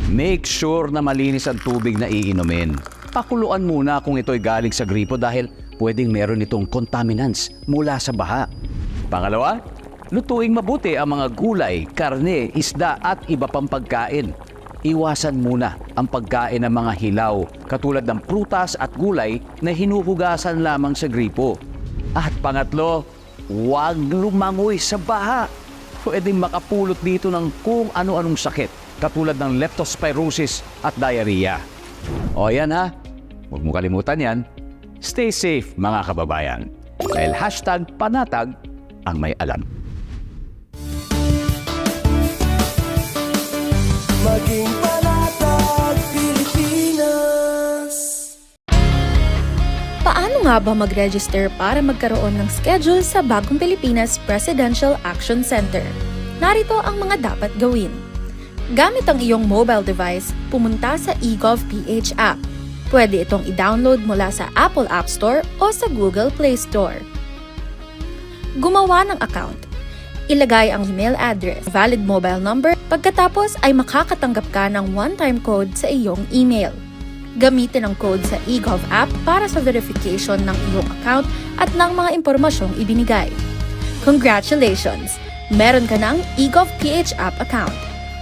make sure na malinis ang tubig na iinumin. Pakuluan muna kung ito'y galing sa gripo dahil pwedeng meron itong contaminants mula sa baha. Pangalawa, lutuing mabuti ang mga gulay, karne, isda at iba pang pagkain. iwasan muna ang pagkain ng mga hilaw katulad ng prutas at gulay na hinuhugasan lamang sa gripo. At pangatlo, huwag lumangoy sa baha. Pwedeng makapulot dito ng kung ano-anong sakit katulad ng leptospirosis at diarrhea. O yan ha, huwag mo kalimutan yan. Stay safe mga kababayan. Dahil #panatag ang may alam. Maging panatag Pilipinas. Paano nga ba mag-register para magkaroon ng schedule sa Bagong Pilipinas Presidential Action Center? Narito ang mga dapat gawin. Gamit ang iyong mobile device, pumunta sa eGovPH app. Pwede itong i-download mula sa Apple App Store o sa Google Play Store. Gumawa ng account. Ilagay ang email address, valid mobile number, pagkatapos ay makakatanggap ka ng one-time code sa iyong email. Gamitin ang code sa eGov app para sa verification ng iyong account at ng mga impormasyong ibinigay. Congratulations! Meron ka ng eGovPH app account.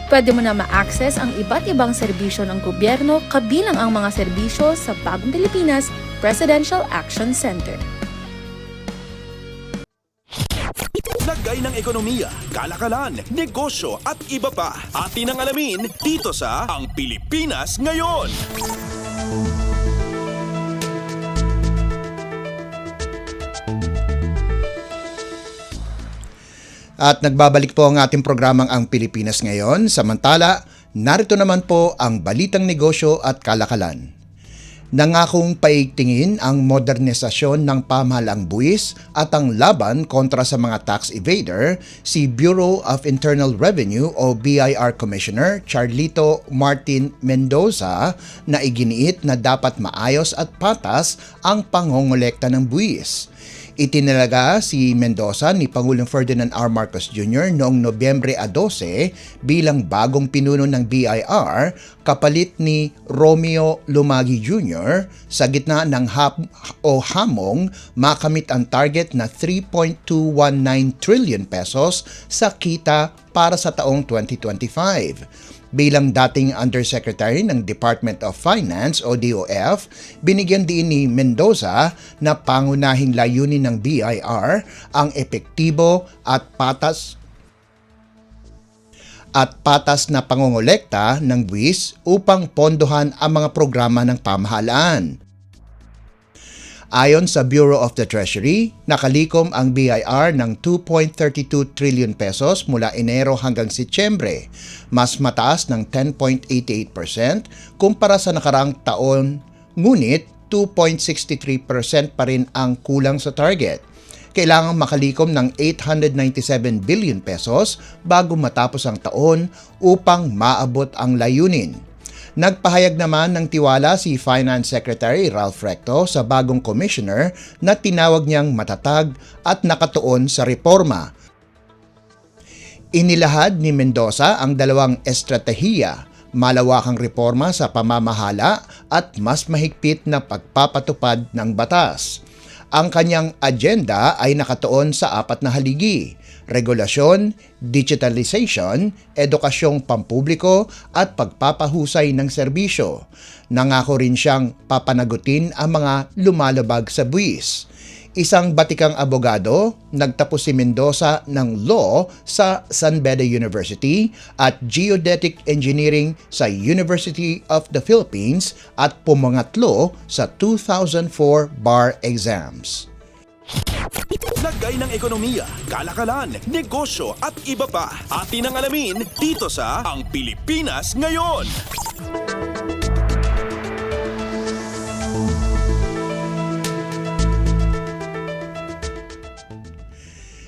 Pwede mo na ma-access ang iba't ibang serbisyo ng gobyerno kabilang ang mga serbisyo sa Bagong Pilipinas Presidential Action Center. Lagay ng ekonomiya, kalakalan, negosyo at iba pa. Atin ang alamin dito sa Ang Pilipinas Ngayon. At nagbabalik po ang ating programang Ang Pilipinas Ngayon. Samantala, narito naman po ang balitang negosyo at kalakalan. Nangakong paigtingin ang modernisasyon ng pamahalaang buwis at ang laban kontra sa mga tax evader si Bureau of Internal Revenue o BIR Commissioner Charlito Martin Mendoza na iginiit na dapat maayos at patas ang pangongolekta ng buwis. Itinalaga si Mendoza ni Pangulong Ferdinand R. Marcos Jr. noong Nobyembre 12 bilang bagong pinuno ng BIR kapalit ni Romeo Lumagi Jr. sa gitna ng hamong makamit ang target na 3.219 trillion pesos sa kita para sa taong 2025. Bilang dating Undersecretary ng Department of Finance o DOF, binigyan din ni Mendoza na pangunahing layunin ng BIR ang epektibo at patas na pangongolekta ng buwis upang pondohan ang mga programa ng pamahalaan. Ayon sa Bureau of the Treasury, nakalikom ang BIR ng 2.32 trillion pesos mula Enero hanggang Setyembre, mas mataas ng 10.88% kumpara sa nakaraang taon, ngunit 2.63% pa rin ang kulang sa target. Kailangang makalikom ng 897 billion pesos bago matapos ang taon upang maabot ang layunin. Nagpahayag naman ng tiwala si Finance Secretary Ralph Recto sa bagong commissioner na tinawag niyang matatag at nakatuon sa reforma. Inilahad ni Mendoza ang dalawang estratehiya, malawakang reforma sa pamamahala at mas mahigpit na pagpapatupad ng batas. Ang kanyang agenda ay nakatuon sa 4 na haligi: regulasyon, digitalization, edukasyong pampubliko at pagpapahusay ng serbisyo. Nangako rin siyang papanagutin ang mga lumalabag sa buwis. Isang batikang abogado, nagtapos si Mendoza ng law sa San Beda University at geodetic engineering sa University of the Philippines at pumangatlo sa 2004 bar exams. Lagay ng ekonomiya, kalakalan, negosyo at iba pa. Atin ang alamin dito sa Ang Pilipinas Ngayon.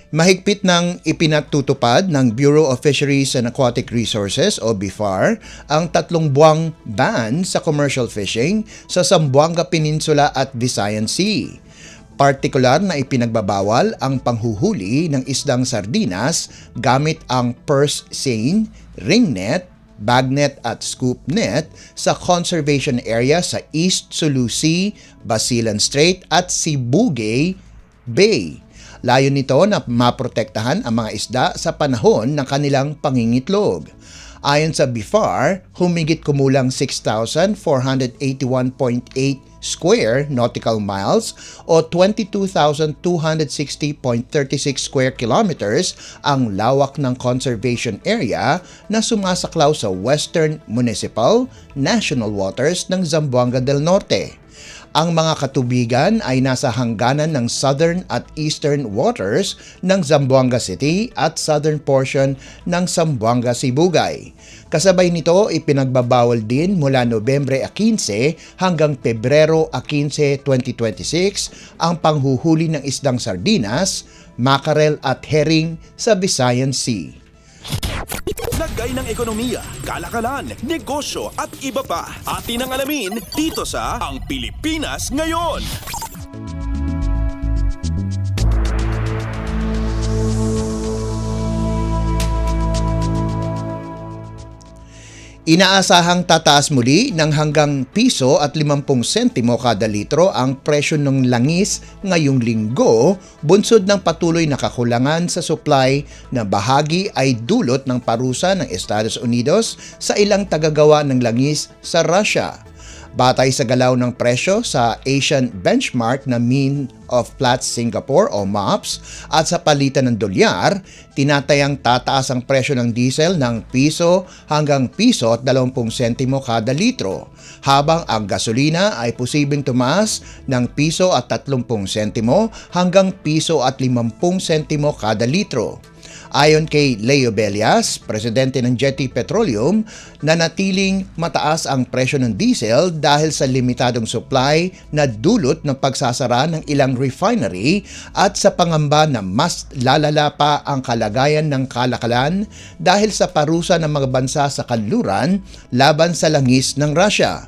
Mahigpit ng ipinatutupad ng Bureau of Fisheries and Aquatic Resources o BIFAR ang 3 buwang ban sa commercial fishing sa Zamboanga Peninsula at Visayan Sea. Partikular na ipinagbabawal ang panghuhuli ng isdang sardinas gamit ang purse seine, ring net, bag net at scoop net sa conservation area sa East Sulu Sea, Basilan Strait at Sibugay Bay. Layon nito na maprotektahan ang mga isda sa panahon ng kanilang pangingitlog. Ayon sa BIFAR, humigit kumulang 6,481.8 square nautical miles o 22,260.36 square kilometers ang lawak ng conservation area na sumasaklaw sa Western Municipal National Waters ng Zamboanga del Norte. Ang mga katubigan ay nasa hangganan ng southern at eastern waters ng Zamboanga City at southern portion ng Zamboanga Sibugay. Kasabay nito, ipinagbabawal din mula Nobyembre 15 hanggang Pebrero 15, 2026 ang panghuhuli ng isdang sardinas, mackerel at herring sa Visayan Sea. Lagay ng ekonomiya, kalakalan, negosyo at iba pa. Atin ang alamin dito sa Ang Pilipinas Ngayon. Inaasahang tataas muli ng hanggang piso at 50 sentimo kada litro ang presyo ng langis ngayong linggo, bunsod ng patuloy na kakulangan sa supply na bahagi ay dulot ng parusa ng Estados Unidos sa ilang tagagawa ng langis sa Russia. Batay sa galaw ng presyo sa Asian benchmark na Mean of Platts Singapore o MOPS at sa palitan ng dolyar, tinatayang tataas ang presyo ng diesel ng piso hanggang piso at 20 sentimo kada litro, habang ang gasolina ay posibleng tumaas ng piso at 30 sentimo hanggang piso at 50 sentimo kada litro. Ayon kay Leo Bellas, presidente ng Jetty Petroleum, nanatiling mataas ang presyo ng diesel dahil sa limitadong supply na dulot ng pagsasara ng ilang refinery at sa pangamba na mas lalala pa ang kalagayan ng kalakalan dahil sa parusa ng mga bansa sa kanluran laban sa langis ng Russia.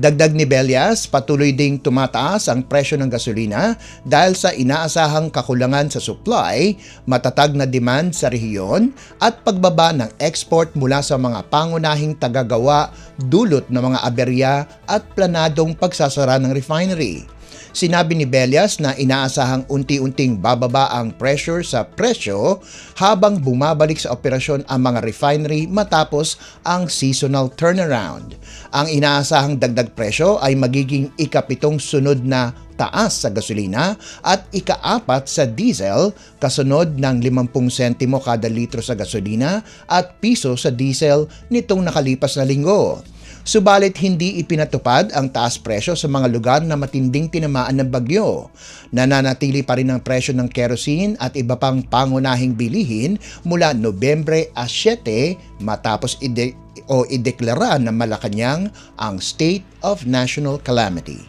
Dagdag ni Bellas, patuloy ding tumataas ang presyo ng gasolina dahil sa inaasahang kakulangan sa supply, matatag na demand sa rehiyon at pagbaba ng export mula sa mga pangunahing tagagawa dulot ng mga aberya at planadong pagsasara ng refinery. Sinabi ni Bellas na inaasahang unti-unting bababa ang pressure sa presyo habang bumabalik sa operasyon ang mga refinery matapos ang seasonal turnaround. Ang inaasahang dagdag presyo ay magiging ikapitong sunod na taas sa gasolina at ikaapat sa diesel, kasunod ng 50 sentimo kada litro sa gasolina at piso sa diesel nitong nakalipas na linggo. Subalit hindi ipinatupad ang taas presyo sa mga lugar na matinding tinamaan ng bagyo. Nananatili pa rin ang presyo ng kerosene at iba pang pangunahing bilihin mula Nobyembre 7 matapos ideklara ng Malacanang ang State of National Calamity.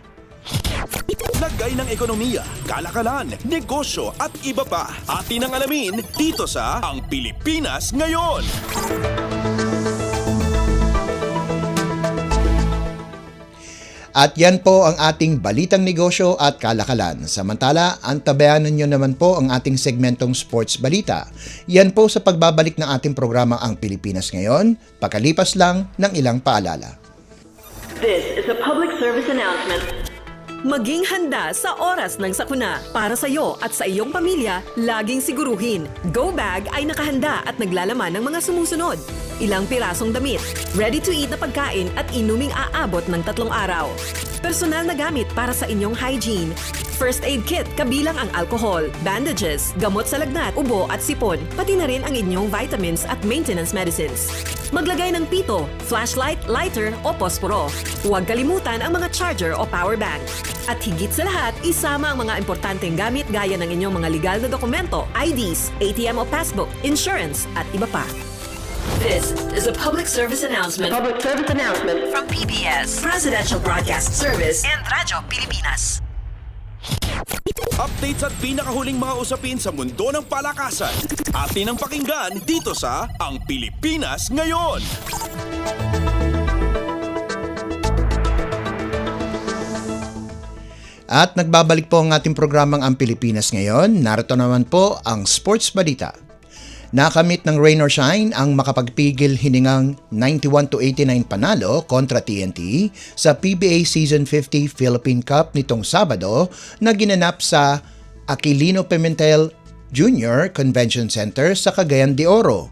Lagay ng ekonomiya, kalakalan, negosyo at iba pa. Atin ang alamin dito sa Ang Pilipinas Ngayon. At yan po ang ating balitang negosyo at kalakalan. Samantala, antabayanan nyo naman po ang ating segmentong sports balita. Yan po sa pagbabalik ng ating programa Ang Pilipinas Ngayon, pakalipas lang ng ilang paalala. This is a public service announcement. Maging handa sa oras ng sakuna. Para sa iyo at sa iyong pamilya, laging siguruhin. Go Bag ay nakahanda at naglalaman ng mga sumusunod. Ilang pirasong damit, ready-to-eat na pagkain at inuming aabot ng 3 araw. Personal na gamit para sa inyong hygiene. First aid kit kabilang ang alcohol, bandages, gamot sa lagnat, ubo at sipon, pati na rin ang inyong vitamins at maintenance medicines. Maglagay ng pito, flashlight, lighter o posporo. Huwag kalimutan ang mga charger o power bank. At higit sa lahat, isama ang mga importanteng gamit gaya ng inyong mga legal na dokumento, IDs, ATM o passbook, insurance at iba pa. This is a public service announcement. Public service announcement from PBS, Presidential Broadcast Service, and Radyo Pilipinas. Updates at pinakahuling mga usapin sa mundo ng palakasan. Atin ang pakinggan dito sa Ang Pilipinas Ngayon. At nagbabalik po ang ating programang Ang Pilipinas Ngayon. Narito naman po ang sports balita. Nakamit ng rain or shine ang makapagpigil hiningang 91-89 panalo kontra TNT sa PBA Season 50 Philippine Cup nitong Sabado na ginanap sa Aquilino Pimentel Jr. Convention Center sa Cagayan de Oro.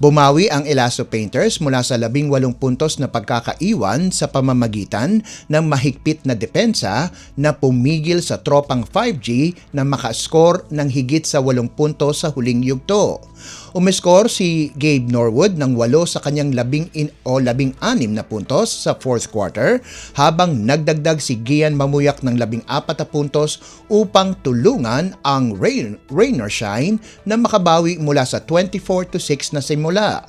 Bumawi ang Elasto Painters mula sa 18 puntos na pagkakaiwan sa pamamagitan ng mahigpit na depensa na pumigil sa tropang 5G na makascore ng higit sa 8 puntos sa huling yugto. Umiskor si Gabe Norwood ng 8 sa kanyang 16 na puntos sa fourth quarter habang nagdagdag si Gian Mamuyak ng 14 na puntos upang tulungan ang Rain or Shine na makabawi mula sa 24-6 na simula.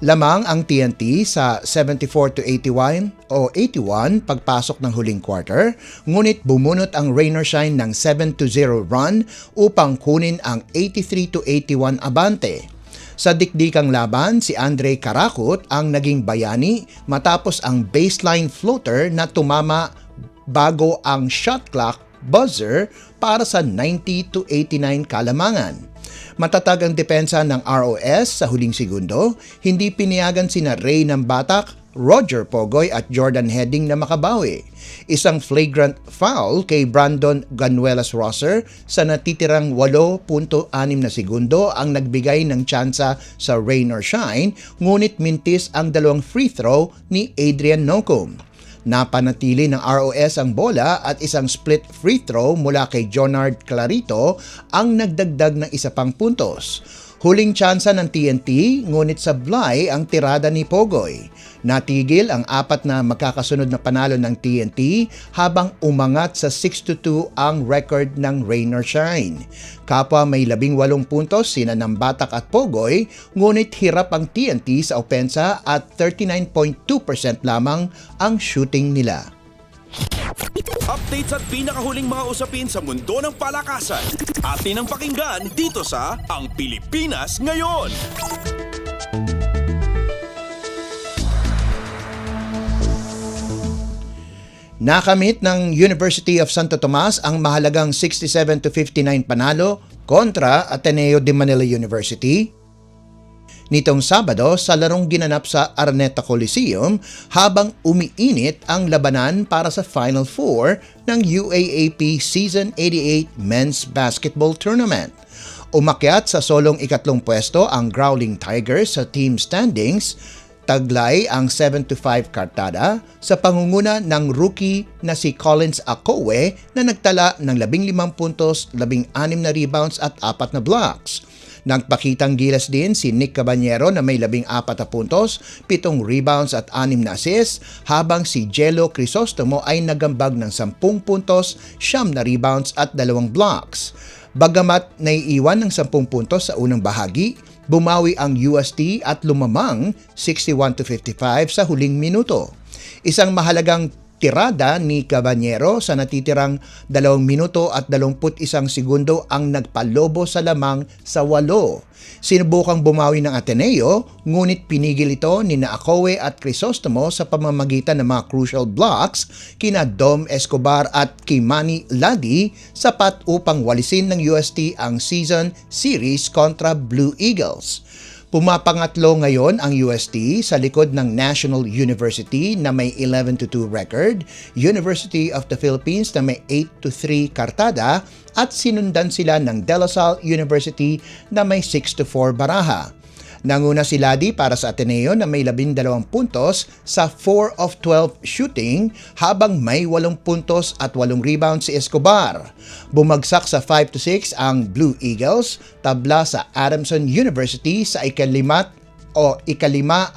Lamang ang TNT sa 74-81 o 81 pagpasok ng huling quarter, ngunit bumunot ang Rain or Shine ng 7-0 run upang kunin ang 83-81 abante. Sa dikdikang laban, si Andre Karakut ang naging bayani matapos ang baseline floater na tumama bago ang shot clock buzzer para sa 90-89 kalamangan. Matatag ang depensa ng ROS sa huling segundo, hindi piniyagan sina Ray ng Batak, Roger Pogoy at Jordan Heading na makabawi. Isang flagrant foul kay Brandon Ganuelas-Rosser sa natitirang 8.6 na segundo ang nagbigay ng tsansa sa Rain or Shine, ngunit mintis ang 2 free throw ni Adrian Nocum. Napanatili ng ROS ang bola at isang split free throw mula kay Jonard Clarito ang nagdagdag ng isa pang puntos. Huling tsansa ng TNT, ngunit sablay ang tirada ni Pogoy. Natigil ang 4 na magkakasunod na panalo ng TNT habang umangat sa 6-2 ang record ng Rain or Shine. Kapwa may 18 puntos sina Nambatak at Pogoy, ngunit hirap ang TNT sa opensa at 39.2% lamang ang shooting nila. Updates at pinakahuling mga usapin sa mundo ng palakasan. Atin ang pakinggan dito sa Ang Pilipinas Ngayon. Nakamit ng University of Santo Tomas ang mahalagang 67-59 panalo kontra Ateneo de Manila University nitong Sabado sa larong ginanap sa Araneta Coliseum habang umiinit ang labanan para sa Final Four ng UAAP Season 88 Men's Basketball Tournament. Umakyat sa solong ikatlong pwesto ang Growling Tigers sa team standings, taglay ang 7-5 kartada sa pangunguna ng rookie na si Collins Akowe na nagtala ng 15 puntos, 16 na rebounds at 4 na blocks. Nagpakitang gilas din si Nick Cabanyero na may 14 na puntos, 7 rebounds at 6 na assists, habang si Jello Crisostomo ay nagambag ng 10 puntos, 9 na rebounds at 2 blocks. Bagamat naiiwan ng 10 puntos sa unang bahagi, bumawi ang UST at lumamang 61-55 sa huling minuto. Isang mahalagang tirada ni Cabanyero sa natitirang 2 minuto at 21 segundo ang nagpalobo sa lamang sa 8. Sinubukang bumawi ng Ateneo, ngunit pinigil ito ni Akowe at Crisostomo sa pamamagitan ng mga crucial blocks kina Dom Escobar at Kimani Ladi, sapat upang walisin ng UST ang season series kontra Blue Eagles. Pumapangatlo ngayon ang UST sa likod ng National University na may 11-2 record, University of the Philippines na may 8-3 kartada at sinundan sila ng De La Salle University na may 6-4 baraha. Nanguna si Ladi para sa Ateneo na may 12 puntos sa 4 of 12 shooting habang may 8 puntos at 8 rebounds si Escobar. Bumagsak sa 5-6 ang Blue Eagles, tabla sa Adamson University sa ikalima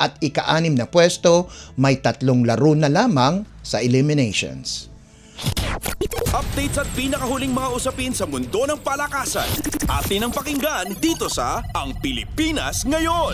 at ika-6 na pwesto, may 3 laro na lamang sa eliminations. Updates at pinakahuling mga usapin sa mundo ng palakasan. Atin ang pakinggan dito sa Ang Pilipinas Ngayon.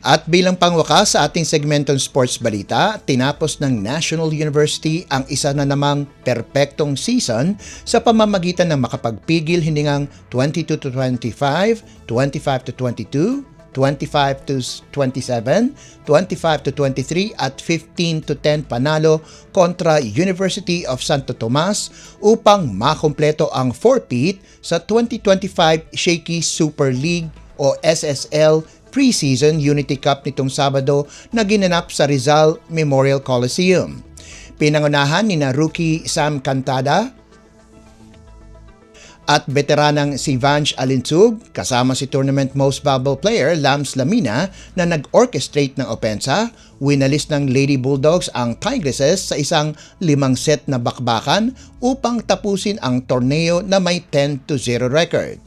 At bilang pangwakas sa ating segmentong sports balita, tinapos ng National University ang isa na namang perpektong season sa pamamagitan ng makapagpigil hiningang 22-25, 25-22, 25-27, 25-23 at 15-10 panalo kontra University of Santo Tomas upang makumpleto ang four-peat sa 2025 Shaky Super League o SSL Preseason Unity Cup nitong Sabado na ginanap sa Rizal Memorial Coliseum. Pinangunahan ni na rookie Sam Cantada At veteranang si Vange Alintsug kasama si tournament most valuable player Lams Lamina na nag-orchestrate ng opensa, winalis ng Lady Bulldogs ang Tigresses sa isang 5-set na bakbakan upang tapusin ang torneo na may 10-0 record.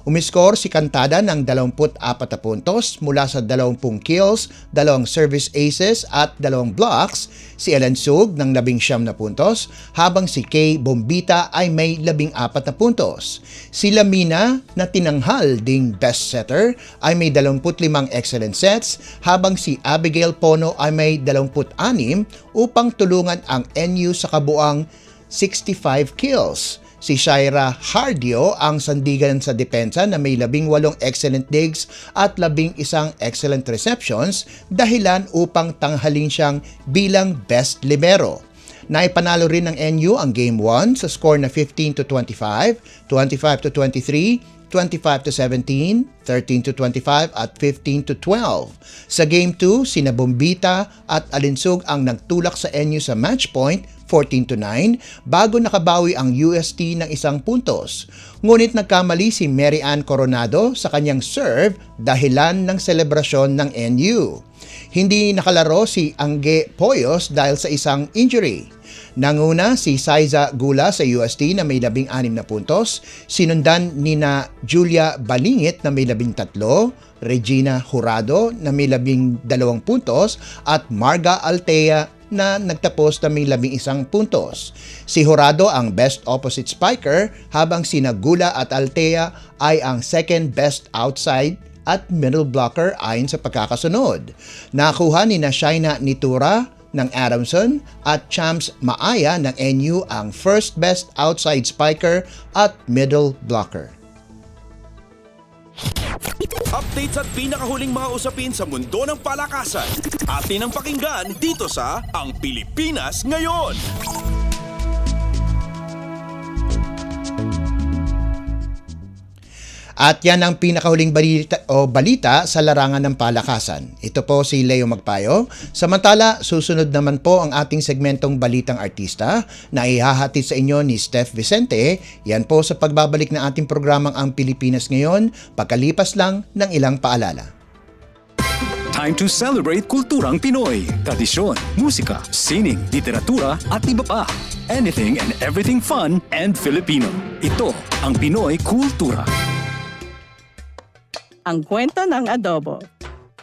Umiskor si Cantada ng 24 na puntos mula sa 20 kills, 2 service aces at 2 blocks, si Alintsug ng 19 na puntos, habang si Kay Bombita ay may 14 na puntos. Si Lamina na tinanghal ding best setter ay may 25 excellent sets, habang si Abigail Pono ay may 26 upang tulungan ang NU sa kabuang 65 kills. Si Shaira Hardio ang sandigan sa depensa na may 18 excellent digs at 11 excellent receptions, dahilan upang tanghalin siyang bilang best libero. Naipanalo rin ng NU ang Game 1 sa score na 15-25, 25-23, 25-17, 13-25 at 15-12. Sa Game 2, sina Bombita at Alintsug ang nagtulak sa NU sa match point 14-9 bago nakabawi ang UST ng 1 puntos. Ngunit nagkamali si Mary Ann Coronado sa kanyang serve dahilan ng selebrasyon ng NU. Hindi nakalaro si Angge Poyos dahil sa isang injury. Nanguna si Saiza Gula sa UST na may 16 na puntos, sinundan nina Julia Balingit na may 13, Regina Jurado na may 12 puntos at Marga Altea na nagtapos na may 11 puntos. Si Jurado ang best opposite spiker habang sina Gula at Altea ay ang second best outside at middle blocker ayon sa pagkakasunod. Nakuha ni Shaina Nitura ng Adamson at Champs Maaya ng NU ang first best outside spiker at middle blocker. Updates at pinakahuling mga usapin sa mundo ng palakasan. Atin ang pakinggan dito sa Ang Pilipinas Ngayon. At yan ang pinakahuling balita sa larangan ng palakasan. Ito po si Leo Magpayo. Samantala, susunod naman po ang ating segmentong Balitang Artista na ihahatid sa inyo ni Steph Vicente. Yan po sa pagbabalik ng ating programang Ang Pilipinas Ngayon, pagkalipas lang ng ilang paalala. Time to celebrate kulturang Pinoy. Tradisyon, musika, sining, literatura at iba pa. Anything and everything fun and Filipino. Ito ang Pinoy Kultura. Ang kwento ng adobo.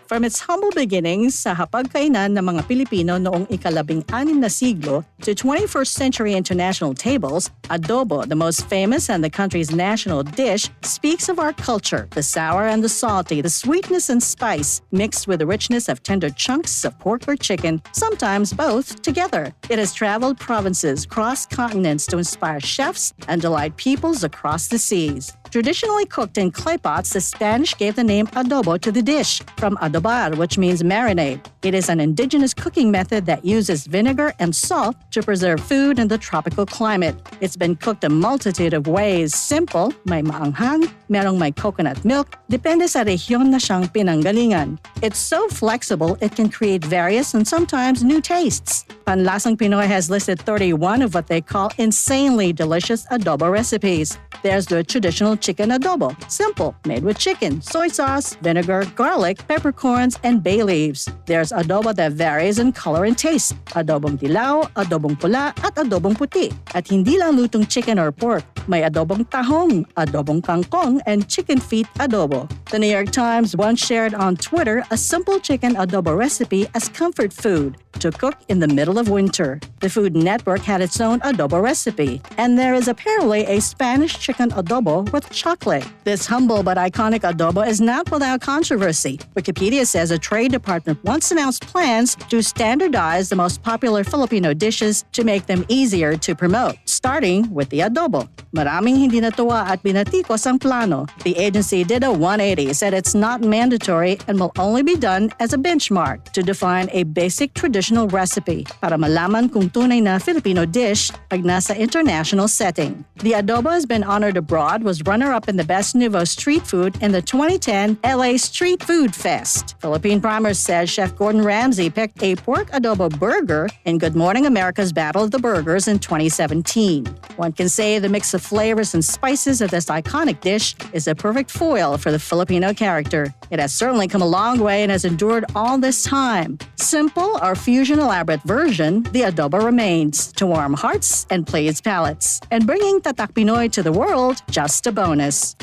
From its humble beginnings sa hapagkainan ng mga Pilipino noong ika-16 na siglo to 21st century international tables, adobo, the most famous and the country's national dish, speaks of our culture, the sour and the salty, the sweetness and spice, mixed with the richness of tender chunks of pork or chicken, sometimes both together. It has traveled provinces, crossed continents to inspire chefs and delight peoples across the seas. Traditionally cooked in clay pots, the Spanish gave the name adobo to the dish, from adobar, which means marinade. It is an indigenous cooking method that uses vinegar and salt to preserve food in the tropical climate. It's been cooked a multitude of ways. Simple, may maanghang, merong may coconut milk, depende sa rehiyon na siyang pinanggalingan. It's so flexible, it can create various and sometimes new tastes. Panlasang Pinoy has listed 31 of what they call insanely delicious adobo recipes. There's the traditional chicken adobo, simple, made with chicken, soy sauce, vinegar, garlic, peppercorns, and bay leaves. There's adobo that varies in color and taste, adobong dilaw, adobong pula, at adobong puti. At hindi lang lutong chicken or pork, may adobong tahong, adobong kangkong, and chicken feet adobo. The New York Times once shared on Twitter a simple chicken adobo recipe as comfort food to cook in the middle of winter. The Food Network had its own adobo recipe, and there is apparently a Spanish chicken adobo with chocolate. This humble but iconic adobo is not without controversy. Wikipedia says a trade department once announced plans to standardize the most popular Filipino dishes to make them easier to promote, starting with the adobo. Maraming hindi natuwa at binatikos ang plano. The agency did a 180, said it's not mandatory and will only be done as a benchmark to define a basic traditional recipe para malaman kung tunay na Filipino dish pag nasa international setting. The adobo has been honored abroad, was runner-up in the Best Nouveau Street Food in the 2010 LA Street Food Fest. Philippine Primers says Chef Gordon Ramsay picked a pork adobo burger in Good Morning America's Battle of the Burgers in 2017. cuisine. One can say the mix of flavors and spices of this iconic dish is a perfect foil for the Filipino character. It has certainly come a long way and has endured all this time. Simple or fusion elaborate version, the adobo remains to warm hearts and please palates. And bringing Tatak Pinoy to the world, just a bonus.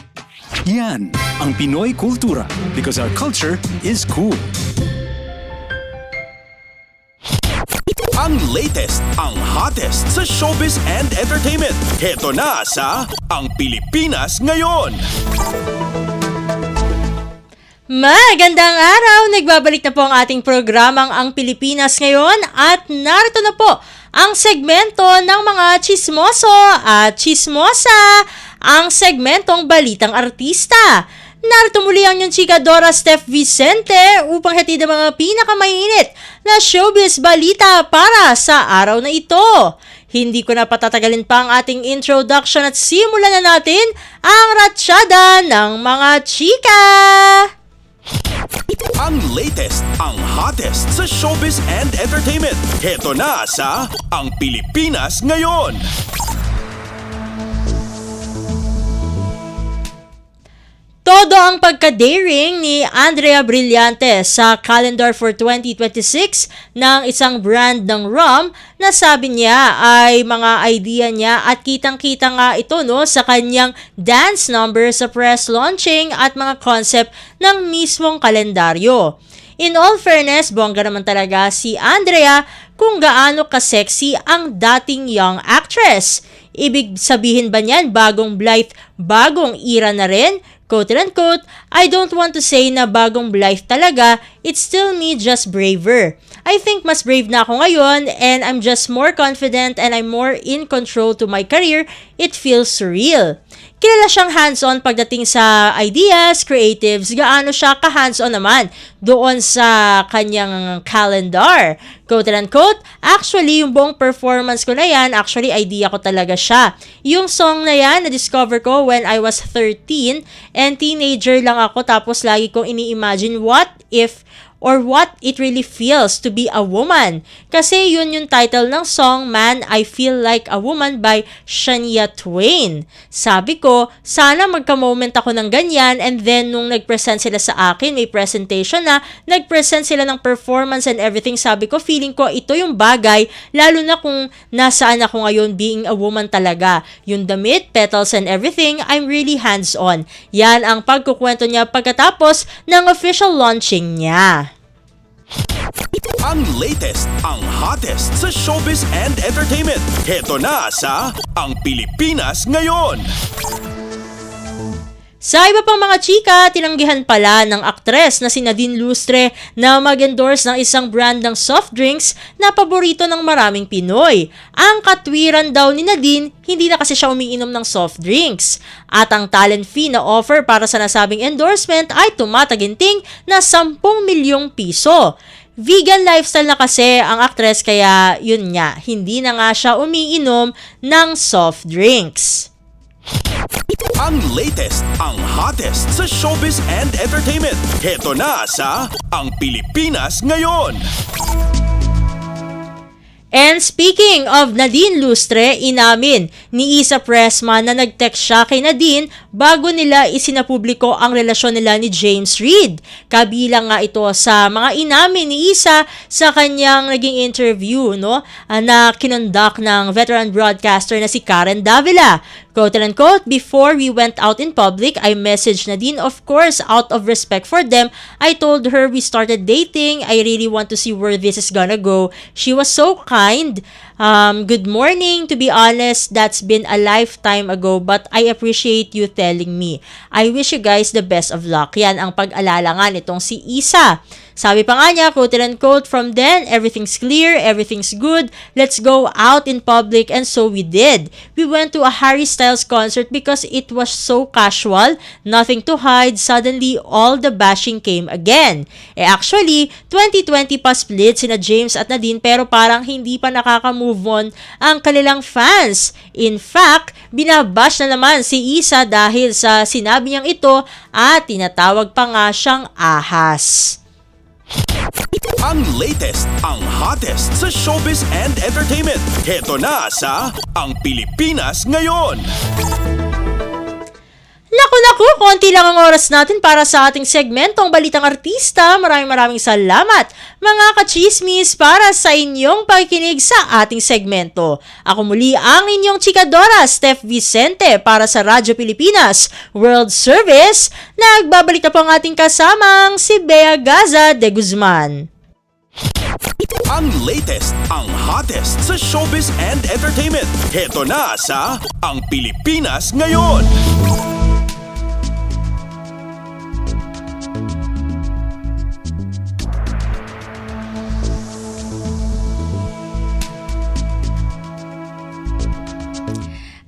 Yan ang Pinoy Kultura because our culture is cool. Ang latest, ang hottest sa showbiz and entertainment. Heto na sa Ang Pilipinas Ngayon. Magandang araw! Nagbabalik na po ang ating programang Ang Pilipinas Ngayon at narito na po ang segmento ng mga chismoso at chismosa, ang segmentong Balitang Artista. Narito muli ang inyong chika Dora Steph Vicente upang hatid ang mga pinakamainit na showbiz balita para sa araw na ito. Hindi ko na patatagalin pa ang ating introduction at simulan na natin ang ratsyada ng mga chika! Ang latest, ang hottest sa showbiz and entertainment. Heto na sa Ang Pilipinas Ngayon. Todo ang pagka-daring ni Andrea Brillante sa calendar for 2026 ng isang brand ng rum na sabi niya ay mga idea niya at kitang-kita nga ito sa kanyang dance number sa press launching at mga concept ng mismong kalendaryo. In all fairness, bongga naman talaga si Andrea kung gaano ka-sexy ang dating young actress. Ibig sabihin ba niyan bagong Blythe, bagong era na rin? Quote-unquote, I don't want to say na bagong Blythe talaga, it's still me just braver. I think mas brave na ako ngayon and I'm just more confident and I'm more in control to my career. It feels surreal. Kilala siyang hands-on pagdating sa ideas, creatives, gaano siya ka-hands-on naman doon sa kanyang calendar. Quote-unquote, actually, yung buong performance ko na yan, actually, idea ko talaga siya. Yung song na yan, na-discover ko when I was 13 and teenager lang ako tapos lagi kong ini-imagine what if or what it really feels to be a woman. Kasi yun yung title ng song, Man, I Feel Like a Woman by Shania Twain. Sabi ko, sana magka-moment ako ng ganyan and then nung nag-present sila sa akin, may presentation na, nag-present sila ng performance and everything, sabi ko, feeling ko ito yung bagay, lalo na kung nasaan ako ngayon being a woman talaga. Yung damit, petals and everything, I'm really hands-on. Yan ang pagkukwento niya pagkatapos ng official launching niya. Ang latest, ang hottest sa showbiz and entertainment. Heto na sa Ang Pilipinas Ngayon. Sa iba pang mga chika, tinanggihan pala ng aktres na si Nadine Lustre na mag-endorse ng isang brand ng soft drinks na paborito ng maraming Pinoy. Ang katwiran daw ni Nadine, hindi na kasi siya umiinom ng soft drinks. At ang talent fee na offer para sa nasabing endorsement ay tumataginting na 10 milyong piso. Vegan lifestyle na kasi ang aktres kaya yun nga, hindi na nga siya umiinom ng soft drinks. Ang latest, ang hottest sa showbiz and entertainment. Heto na sa Ang Pilipinas Ngayon. And speaking of Nadine Lustre, inamin ni Isa Pressman na nag-text siya kay Nadine bago nila isinapubliko ang relasyon nila ni James Reid. Kabilang nga ito sa mga inamin ni Isa sa kanyang naging interview na kinonduct ng veteran broadcaster na si Karen Davila. Quote-unquote, before we went out in public, I messaged Nadine, of course, out of respect for them. I told her we started dating. I really want to see where this is gonna go. She was so kind. Good morning. To be honest, that's been a lifetime ago, but I appreciate you telling me. I wish you guys the best of luck. Yan ang pag-alala nga nitong si Isa. Sabi pa nga niya, quote-unquote, from then, everything's clear, everything's good, let's go out in public, and so we did. We went to a Harry Styles concert because it was so casual, nothing to hide, suddenly all the bashing came again. Actually, 2020 pa split sina James at Nadine pero parang hindi pa nakaka-move on ang kanilang fans. In fact, binabash na naman si Isa dahil sa sinabi niyang ito at tinatawag pa nga siyang ahas. Ang latest, ang hottest sa showbiz and entertainment. Heto na sa Ang Pilipinas Ngayon. Naku, konti lang ang oras natin para sa ating segmentong Balitang Artista. Maraming salamat mga kachismis para sa inyong pakikinig sa ating segmento. Ako muli ang inyong chikadora, Steph Vicente, para sa Radyo Pilipinas World Service. Nagbabalik na po ang ating kasamang si Bea Gaza de Guzman. Ang latest, ang hottest sa showbiz and entertainment. Heto na sa Ang Pilipinas Ngayon.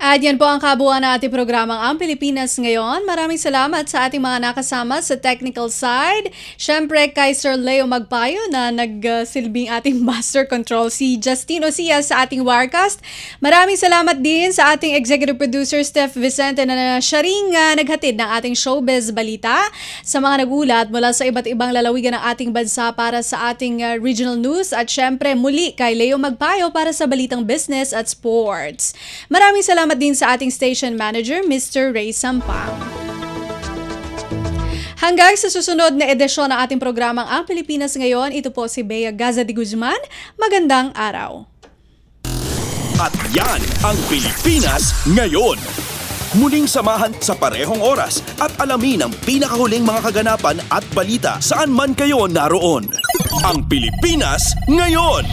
At yan po ang kabuuan ng ating programang Ang Pilipinas Ngayon. Maraming salamat sa ating mga nakasama sa technical side. Siyempre kay Sir Leo Magpayo na nagsilbing ating master control, si Justine Ocia sa ating Wirecast. Maraming salamat din sa ating executive producer Steph Vicente na siya ring naghatid ng ating showbiz balita sa mga nagulat mula sa iba't ibang lalawigan ng ating bansa para sa ating regional news. At siyempre muli kay Leo Magpayo para sa balitang business at sports. Maraming salamat din sa ating station manager, Mr. Ray Sampang. Hanggang sa susunod na edisyon ng ating programang Ang Pilipinas Ngayon, ito po si Bea Gaza de Guzman. Magandang araw. At yan ang Pilipinas Ngayon. Muling samahan sa parehong oras at alamin ang pinakahuling mga kaganapan at balita saan man kayo naroon. Ang Pilipinas Ngayon.